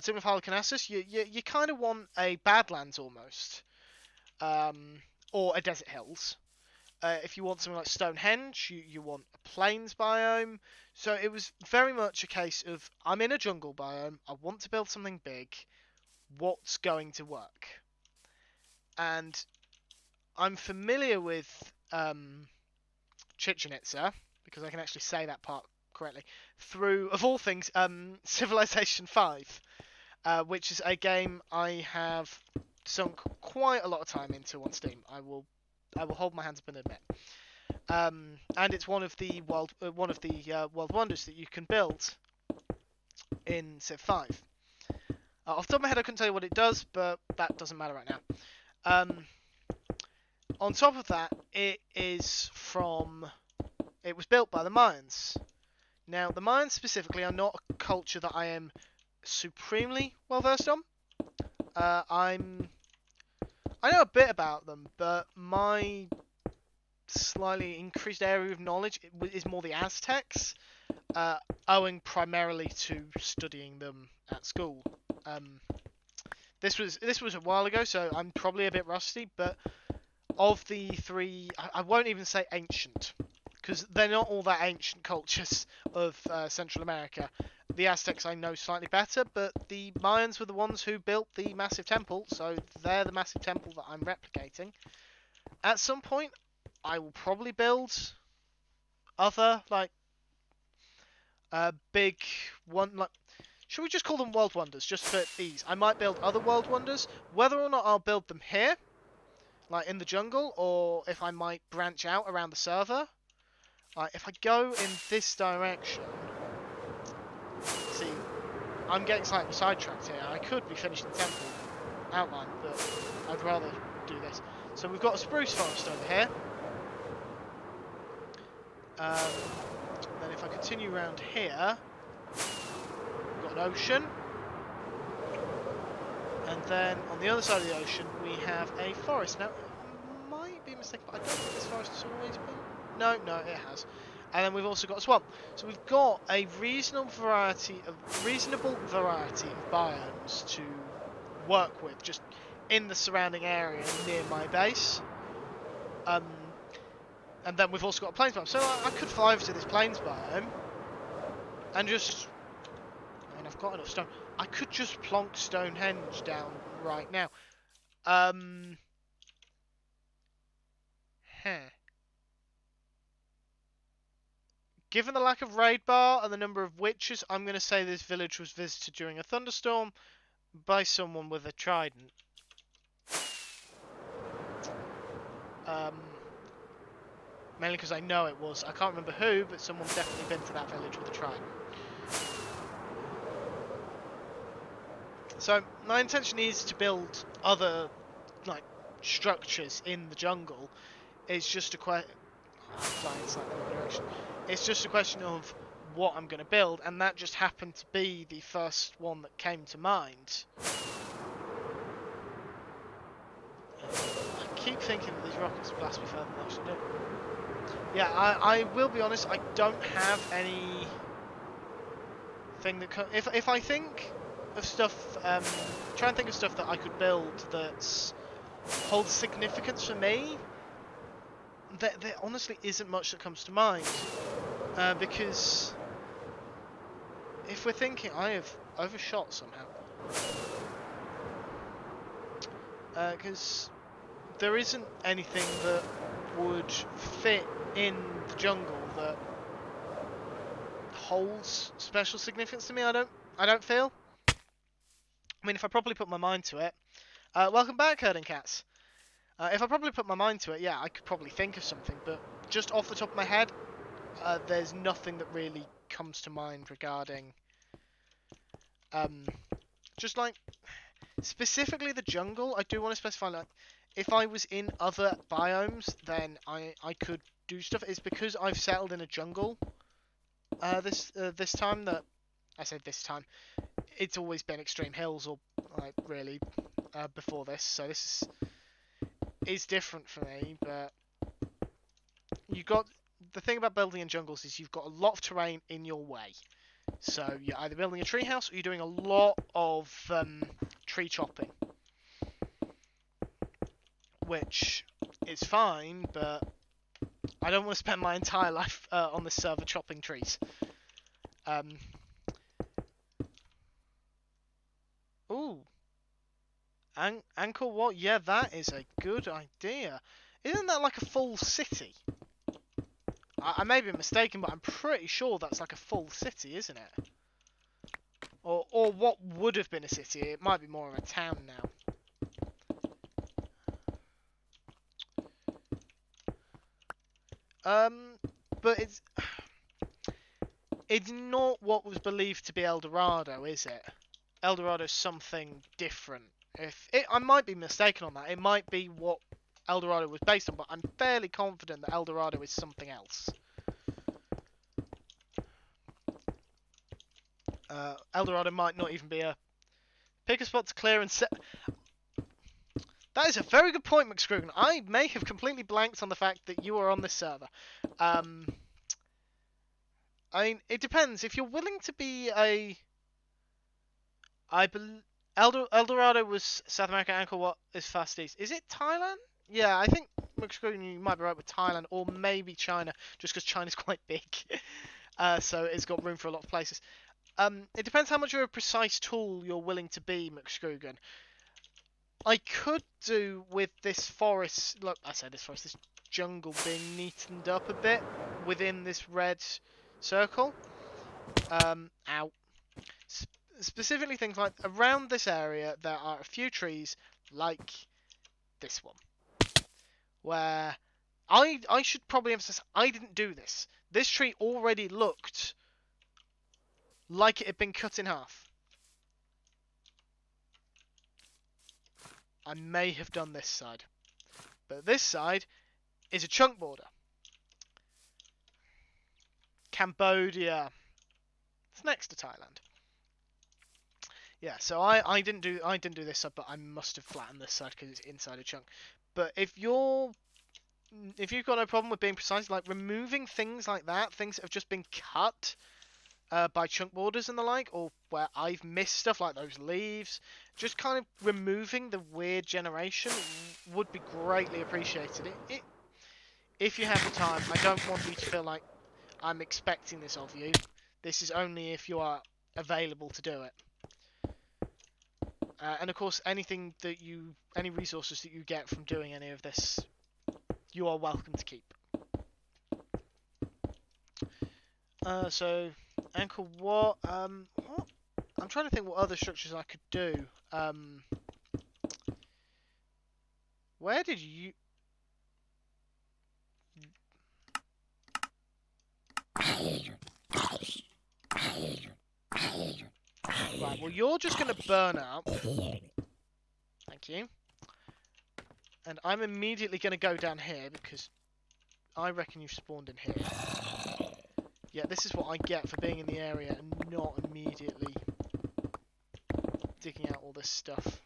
tomb of Halicarnassus, you kind of want a Badlands almost, or a desert hills. If you want something like Stonehenge, you want a plains biome. So it was very much a case of, I'm in a jungle biome, I want to build something big, what's going to work? And I'm familiar with Chichen Itza, because I can actually say that part correctly, through, of all things, Civilization 5, which is a game I have sunk quite a lot of time into on Steam. I will hold my hands up and admit. And it's one of the world wonders that you can build in Civ 5. Off the top of my head, I couldn't tell you what it does, but that doesn't matter right now. On top of that, it was built by the Mayans. Now, the Mayans specifically are not a culture that I am supremely well versed on. I know a bit about them, but my slightly increased area of knowledge is more the Aztecs, owing primarily to studying them at school. This was a while ago, so I'm probably a bit rusty, but of the three, I won't even say ancient, because they're not all that ancient cultures of Central America. The Aztecs I know slightly better, but the Mayans were the ones who built the massive temple, so they're the massive temple that I'm replicating. At some point, I will probably build other, like, big one, like, should we just call them world wonders, just for ease? I might build other world wonders. Whether or not I'll build them here, like in the jungle, or if I might branch out around the server. Like, if I go in this direction, see, I'm getting slightly sidetracked here. I could be finishing the temple outline, but I'd rather do this. So we've got a spruce forest over here. Then if I continue around here, we've got an ocean. And then on the other side of the ocean, we have a forest. Now, it might be a mistake, but I don't think this forest has always been. No, it has. And then we've also got a swamp. So we've got a reasonable variety of biomes to work with, just in the surrounding area near my base. And then we've also got a plains biome. So I could fly over to this plains biome and just... I mean, I've got enough stone. I could just plonk Stonehenge down right now. Given the lack of raid bar and the number of witches, I'm going to say this village was visited during a thunderstorm by someone with a trident. Mainly because I know it was. I can't remember who, but someone's definitely been to that village with a trident. So my intention is to build other, like, structures in the jungle. It's just a question. It's just a question of what I'm going to build, and that just happened to be the first one that came to mind. I keep thinking that these rockets blast me further than they actually do. Yeah, I will be honest. I don't have any thing that if I think of stuff, try and think of stuff that I could build that holds significance for me. There honestly isn't much that comes to mind, because if we're thinking, I have overshot somehow, because there isn't anything that would fit in the jungle that holds special significance to me. I don't feel. I mean, if I properly put my mind to it, welcome back, herding cats. If I probably put my mind to it, yeah, I could probably think of something, but just off the top of my head, there's nothing that really comes to mind regarding, just like, specifically the jungle. I do want to specify, like, if I was in other biomes, then I could do stuff. It's because I've settled in a jungle. This time that I said this time, it's always been extreme hills or like really before this. So this is different for me. But you got the thing about building in jungles is you've got a lot of terrain in your way. So you're either building a treehouse or you're doing a lot of tree chopping, which is fine, but I don't want to spend my entire life on this server chopping trees. Ooh, Angkor Wat? Yeah, that is a good idea. Isn't that like a full city? I may be mistaken, but I'm pretty sure that's like a full city, isn't it? Or what would have been a city? It might be more of a town now. But it's not what was believed to be El Dorado, is it? El Dorado's something different. I might be mistaken on that. It might be what El Dorado was based on, but I'm fairly confident that El Dorado is something else. El Dorado might not even be a... Pick a spot to clear and set... That is a very good point, McScroogan. I may have completely blanked on the fact that you are on this server. I mean, it depends. If you're willing to be a... El Dorado was South America, Angkor Wat is Fast East. Is it Thailand? Yeah, I think McScroogan, you might be right with Thailand, or maybe China, just because China's quite big. So it's got room for a lot of places. It depends how much of a precise tool you're willing to be, McScroogan. I could do with this forest, look, I say this forest, this jungle being neatened up a bit within this red circle. Ow. Specifically things like, around this area, there are a few trees, like this one, where I should probably emphasize, I didn't do this. This tree already looked like it had been cut in half. I may have done this side. But this side is a chunk border. Cambodia. It's next to Thailand. Yeah, so I didn't do this side, but I must have flattened this side because it's inside a chunk. But if you've got no problem with being precise, like removing things like that, things that have just been cut by chunk borders and the like, or where I've missed stuff like those leaves, just kind of removing the weird generation would be greatly appreciated. If you have the time, I don't want you to feel like I'm expecting this of you. This is only if you are available to do it. And of course, any resources that you get from doing any of this, you are welcome to keep. So, Angkor Wat, what? I'm trying to think what other structures I could do. Where did you... Right, well, you're just going to burn up. Thank you. And I'm immediately going to go down here because I reckon you've spawned in here. Yeah, this is what I get for being in the area and not immediately digging out all this stuff.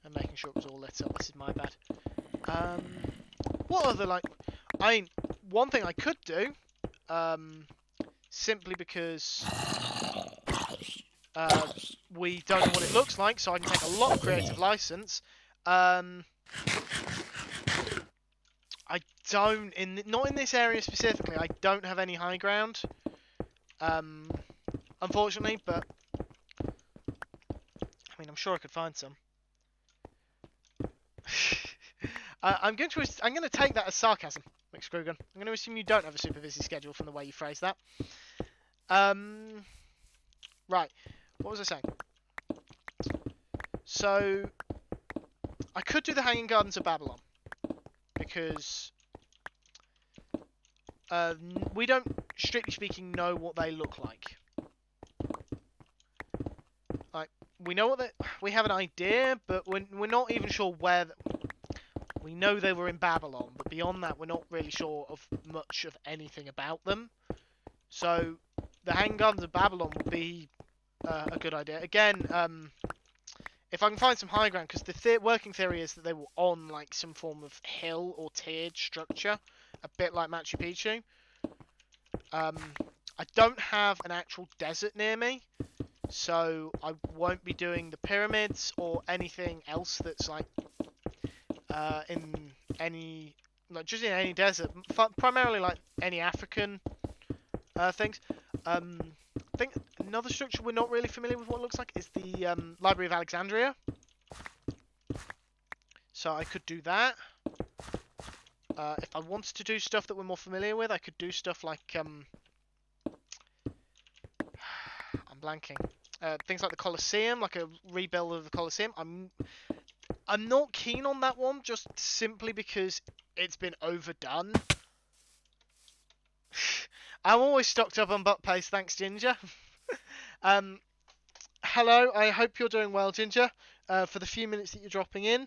And making sure it was all lit up. This is my bad. What other, like... I mean, one thing I could do, simply because we don't know what it looks like, so I can take a lot of creative license. I don't, not in this area specifically, I don't have any high ground, unfortunately, but, I mean, I'm sure I could find some. I'm going to take that as sarcasm, McScroogan. I'm going to assume you don't have a super busy schedule from the way you phrase that. Right, what was I saying? So, I could do the Hanging Gardens of Babylon, because we don't, strictly speaking, know what they look like. Like, we know we have an idea, but we're not even sure where. We know they were in Babylon, but beyond that, we're not really sure of much of anything about them. So the Hanging Gardens of Babylon would be a good idea. Again, if I can find some high ground, because the working theory is that they were on like some form of hill or tiered structure, a bit like Machu Picchu. I don't have an actual desert near me, so I won't be doing the pyramids or anything else that's like in any, like just in any desert. Primarily like any African things. I think another structure we're not really familiar with what it looks like is the Library of Alexandria. So I could do that. If I wanted to do stuff that we're more familiar with, I could do stuff like I'm blanking. Things like the Colosseum, like a rebuild of the Colosseum. I'm not keen on that one, just simply because it's been overdone. I'm always stocked up on butt paste, thanks, Ginger. Hello, I hope you're doing well, Ginger. For the few minutes that you're dropping in.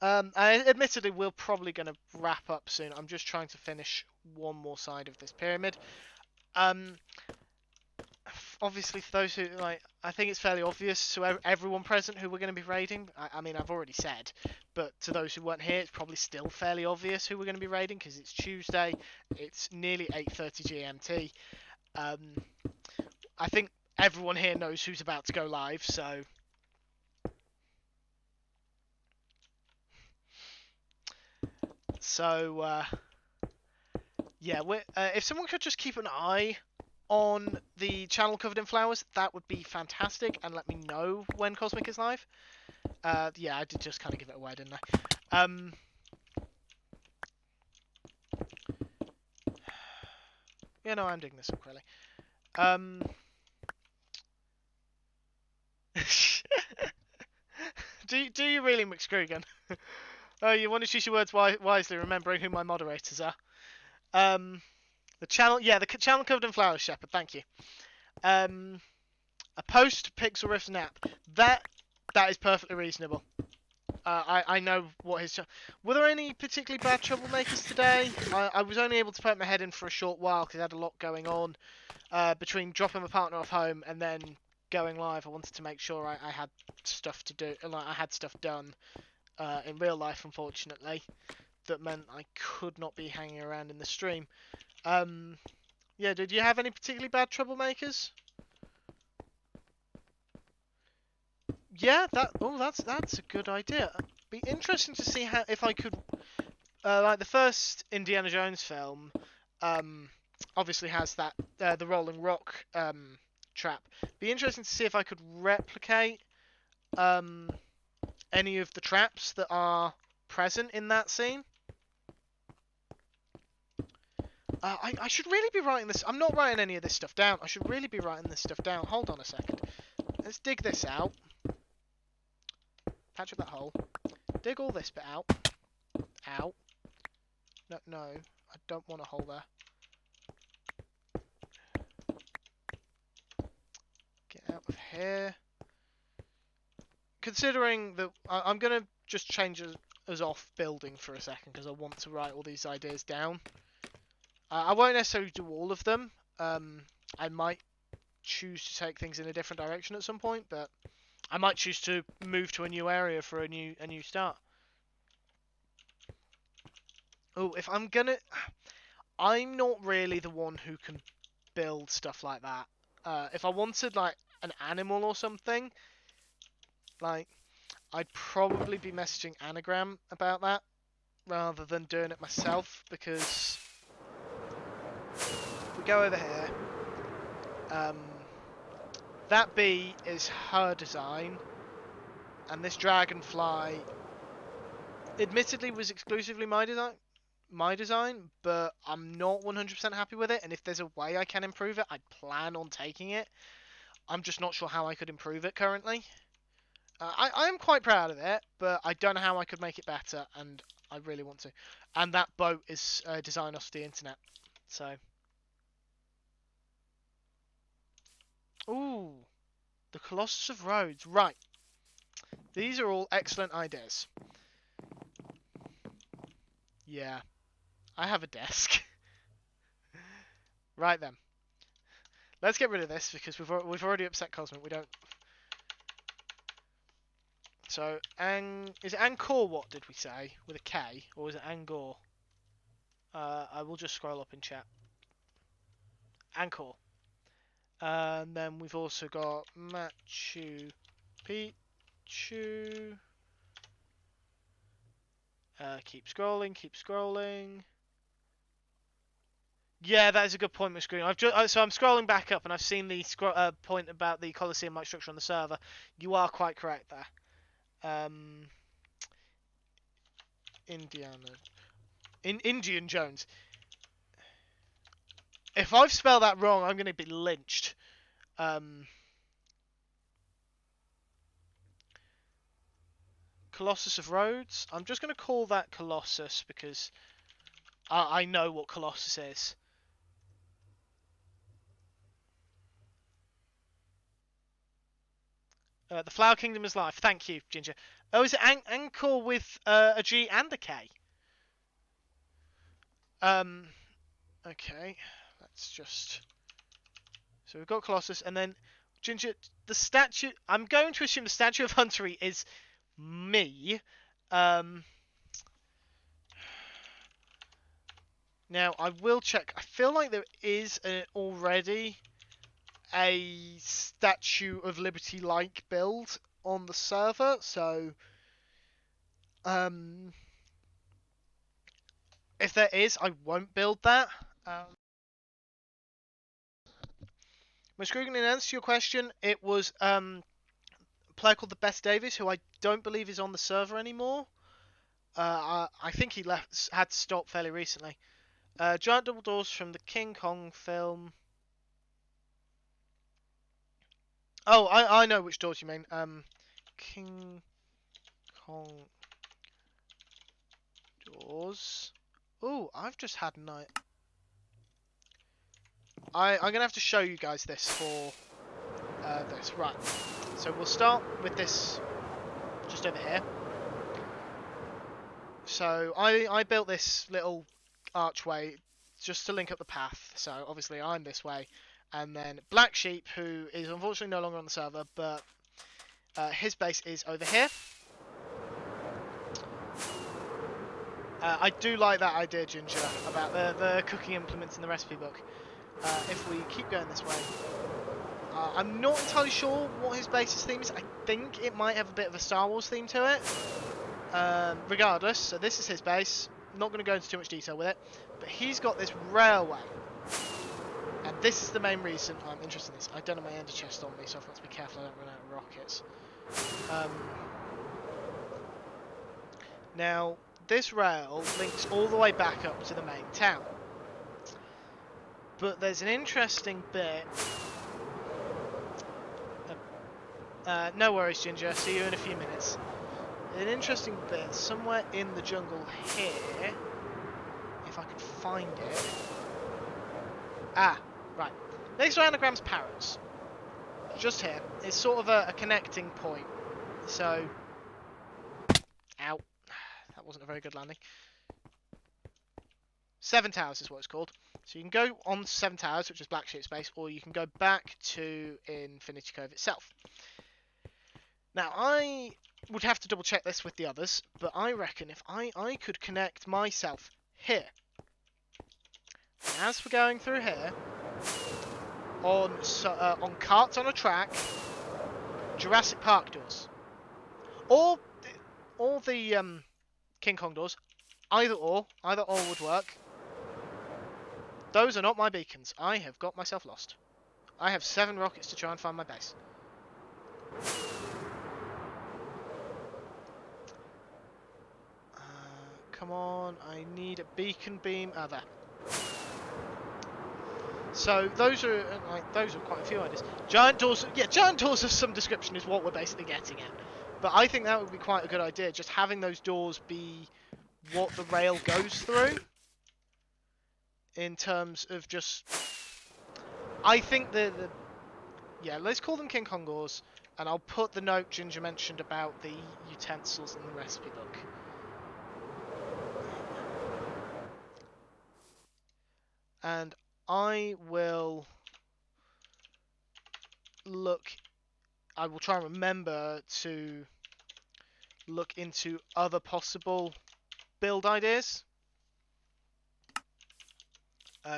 Admittedly, we're probably going to wrap up soon. I'm just trying to finish one more side of this pyramid. Obviously, for those who like, I think it's fairly obvious to everyone present who we're going to be raiding. I mean, I've already said, but to those who weren't here, it's probably still fairly obvious who we're going to be raiding because it's Tuesday. It's nearly 8:30 GMT. I think everyone here knows who's about to go live, so. Yeah, if someone could just keep an eye on the channel covered in flowers, that would be fantastic, and let me know when Cosmic is live. Yeah, I did just kind of give it away, didn't I? Yeah, no, I'm digging this up, really. Do you really, McScroogan? Oh, you want to choose your words wisely, remembering who my moderators are. The channel covered in flowers, Shepherd. Thank you. A post pixel riff snap. That is perfectly reasonable. I know what his. Were there any particularly bad troublemakers today? I was only able to poke my head in for a short while because I had a lot going on. Between dropping my partner off home and then going live, I wanted to make sure I had stuff to do. Like I had stuff done in real life, unfortunately. That meant I could not be hanging around in the stream. Yeah, did you have any particularly bad troublemakers? Yeah, that's a good idea. It'd be interesting to see if I could like the first Indiana Jones film obviously has that the Rolling Rock trap. Be interesting to see if I could replicate any of the traps that are present in that scene. I should really be writing this. I'm not writing any of this stuff down. I should really be writing this stuff down. Hold on a second. Let's dig this out. Patch up that hole. Dig all this bit out. Out. No, I don't want a hole there. Get out of here. Considering that I'm going to just change us off building for a second because I want to write all these ideas down. I won't necessarily do all of them. I might choose to take things in a different direction at some point, but I might choose to move to a new area for a new start. Oh, if I'm gonna, I'm not really the one who can build stuff like that. If I wanted like an animal or something, like I'd probably be messaging Anagram about that rather than doing it myself, because if we go over here, that bee is her design, and this dragonfly admittedly was exclusively my design, but I'm not 100% happy with it, and if there's a way I can improve it, I plan on taking it. I'm just not sure how I could improve it currently. I am quite proud of it, but I don't know how I could make it better, and I really want to. And that boat is designed off the internet, so. Ooh. The Colossus of Rhodes. Right. These are all excellent ideas. Yeah. I have a desk. Right then. Let's get rid of this because we've already upset Cosmic. We don't. So, is it Angkor? What did we say with a K, or is it Angkor? I will just scroll up in chat. Angkor. And then we've also got Machu Picchu. Keep scrolling. Keep scrolling. Yeah, that is a good point, Screen. So I'm scrolling back up, and I've seen the point about the Colosseum-like structure on the server. You are quite correct there. Indian Jones. If I've spelled that wrong, I'm going to be lynched. Colossus of Rhodes. I'm just going to call that Colossus because I know what Colossus is. The Flower Kingdom is live. Thank you, Ginger. Oh, is it Angkor with a G and a K? Okay. Let's just... So we've got Colossus, and then Ginger, the statue... I'm going to assume the Statue of Huntery is me. Now, I will check. I feel like there is already a Statue of Liberty-like build on the server, so if there is, I won't build that. Muscrugan, in answer to your question, it was a player called the Best Davis, who I don't believe is on the server anymore. I think he had to stop fairly recently. Giant double doors from the King Kong film. Oh, I know which doors you mean. King Kong doors. Oh, I've just had night. I'm gonna have to show you guys this for this. Right. So we'll start with this just over here. So I built this little archway just to link up the path. So obviously I'm this way, and then Black Sheep, who is unfortunately no longer on the server, but his base is over here. I do like that idea, Ginger, about the cooking implements in the recipe book. If we keep going this way, I'm not entirely sure what his base's theme is. I think it might have a bit of a Star Wars theme to it. Regardless, so this is his base. I'm not going to go into too much detail with it, but he's got this railway. And this is the main reason I'm interested in this. I don't have my ender chest on me, so I've got to be careful I don't run out of rockets. Now, this rail links all the way back up to the main town. But there's an interesting bit. No worries, Ginger. See you in a few minutes. An interesting bit somewhere in the jungle here. If I can find it. Ah, right. Next to Anagram's Parrots. Just here. It's sort of a connecting point. So... Ow. That wasn't a very good landing. 7 Towers is what it's called. So you can go on 7 Towers, which is Black Sheep Space, or you can go back to Infinity Cove itself. Now, I would have to double check this with the others, but I reckon if I could connect myself here. And as we're going through here, on carts on a track, Jurassic Park doors. Or the King Kong doors. Either or would work. Those are not my beacons. I have got myself lost. I have 7 rockets to try and find my base. Come on, I need a beacon beam. Ah, there. So those are quite a few ideas. Giant doors, yeah, giant doors of some description is what we're basically getting at. But I think that would be quite a good idea, just having those doors be what the rail goes through. In terms of just, I think the Yeah, let's call them King Kong ores, and I'll put the note Ginger mentioned about the utensils in the recipe book. And I will I will try and remember to look into other possible build ideas.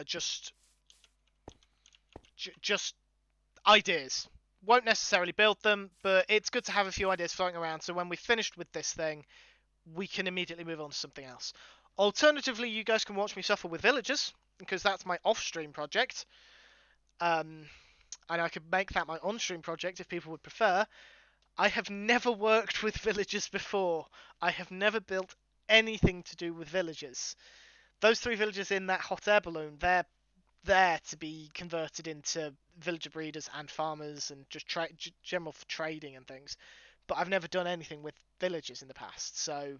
Just ideas. Won't necessarily build them, but it's good to have a few ideas floating around, so when we've finished with this thing, we can immediately move on to something else. Alternatively, you guys can watch me suffer with villagers, because that's my off-stream project. And I could make that my on-stream project if people would prefer. I have never worked with villagers before. I have never built anything to do with villagers. Those 3 villagers in that hot air balloon, they're there to be converted into villager breeders and farmers and just general for trading and things. But I've never done anything with villagers in the past, so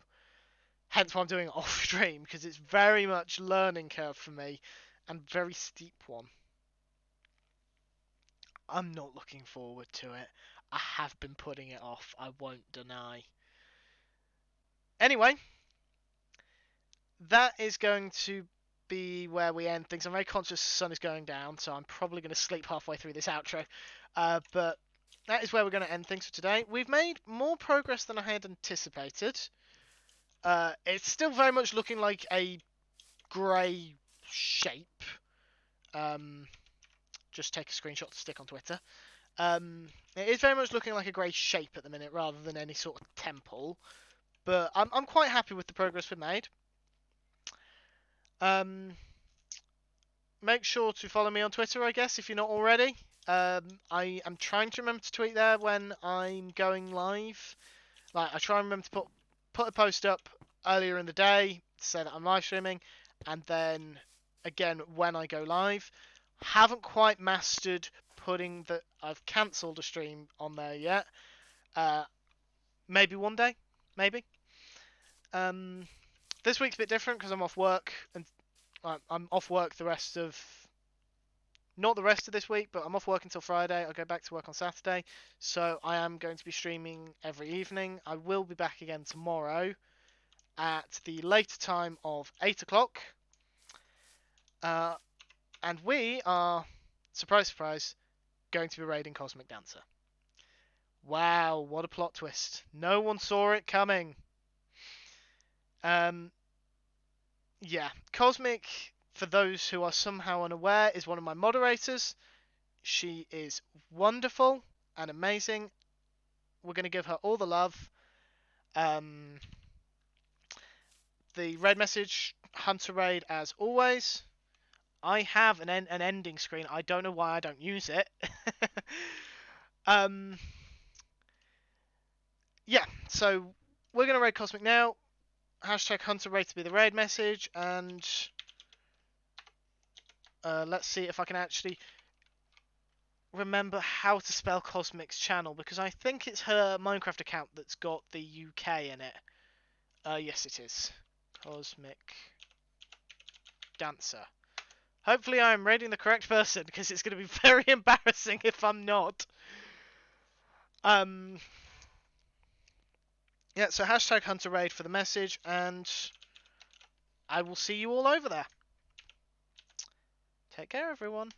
hence why I'm doing it off stream, because it's very much learning curve for me and very steep one. I'm not looking forward to it. I have been putting it off, I won't deny. Anyway, that is going to be where we end things. I'm very conscious the sun is going down, so I'm probably going to sleep halfway through this outro. But that is where we're going to end things for today. We've made more progress than I had anticipated. It's still very much looking like a grey shape. Just take a screenshot to stick on Twitter. It is very much looking like a grey shape at the minute, rather than any sort of temple. But I'm quite happy with the progress we've made. Make sure to follow me on Twitter, I guess, if you're not already. I am trying to remember to tweet there when I'm going live. Like, I try and remember to put a post up earlier in the day to say that I'm live streaming, and then again when I go live. Haven't quite mastered putting that I've cancelled a stream on there yet. Maybe one day, maybe. This week's a bit different because I'm off work, and I'm off work not the rest of this week, but I'm off work until Friday. I'll go back to work on Saturday, so I am going to be streaming every evening. I will be back again tomorrow at the later time of 8 o'clock. And we are, surprise, surprise, going to be raiding Cosmic Dancer. Wow, what a plot twist. No one saw it coming. Yeah, Cosmic, for those who are somehow unaware, is one of my moderators. She is wonderful and amazing. We're going to give her all the love. The raid message, Hunter Raid as always. I have an ending screen. I don't know why I don't use it. Yeah, so we're going to raid Cosmic now. Hashtag Hunter Raid to be the raid message. And let's see if I can actually remember how to spell Cosmic's channel, because I think it's her Minecraft account that's got the UK in it. Yes, it is. Cosmic Dancer. Hopefully I'm raiding the correct person, because it's going to be very embarrassing if I'm not. Yeah, so hashtag Hunter Raid for the message, and I will see you all over there. Take care, everyone.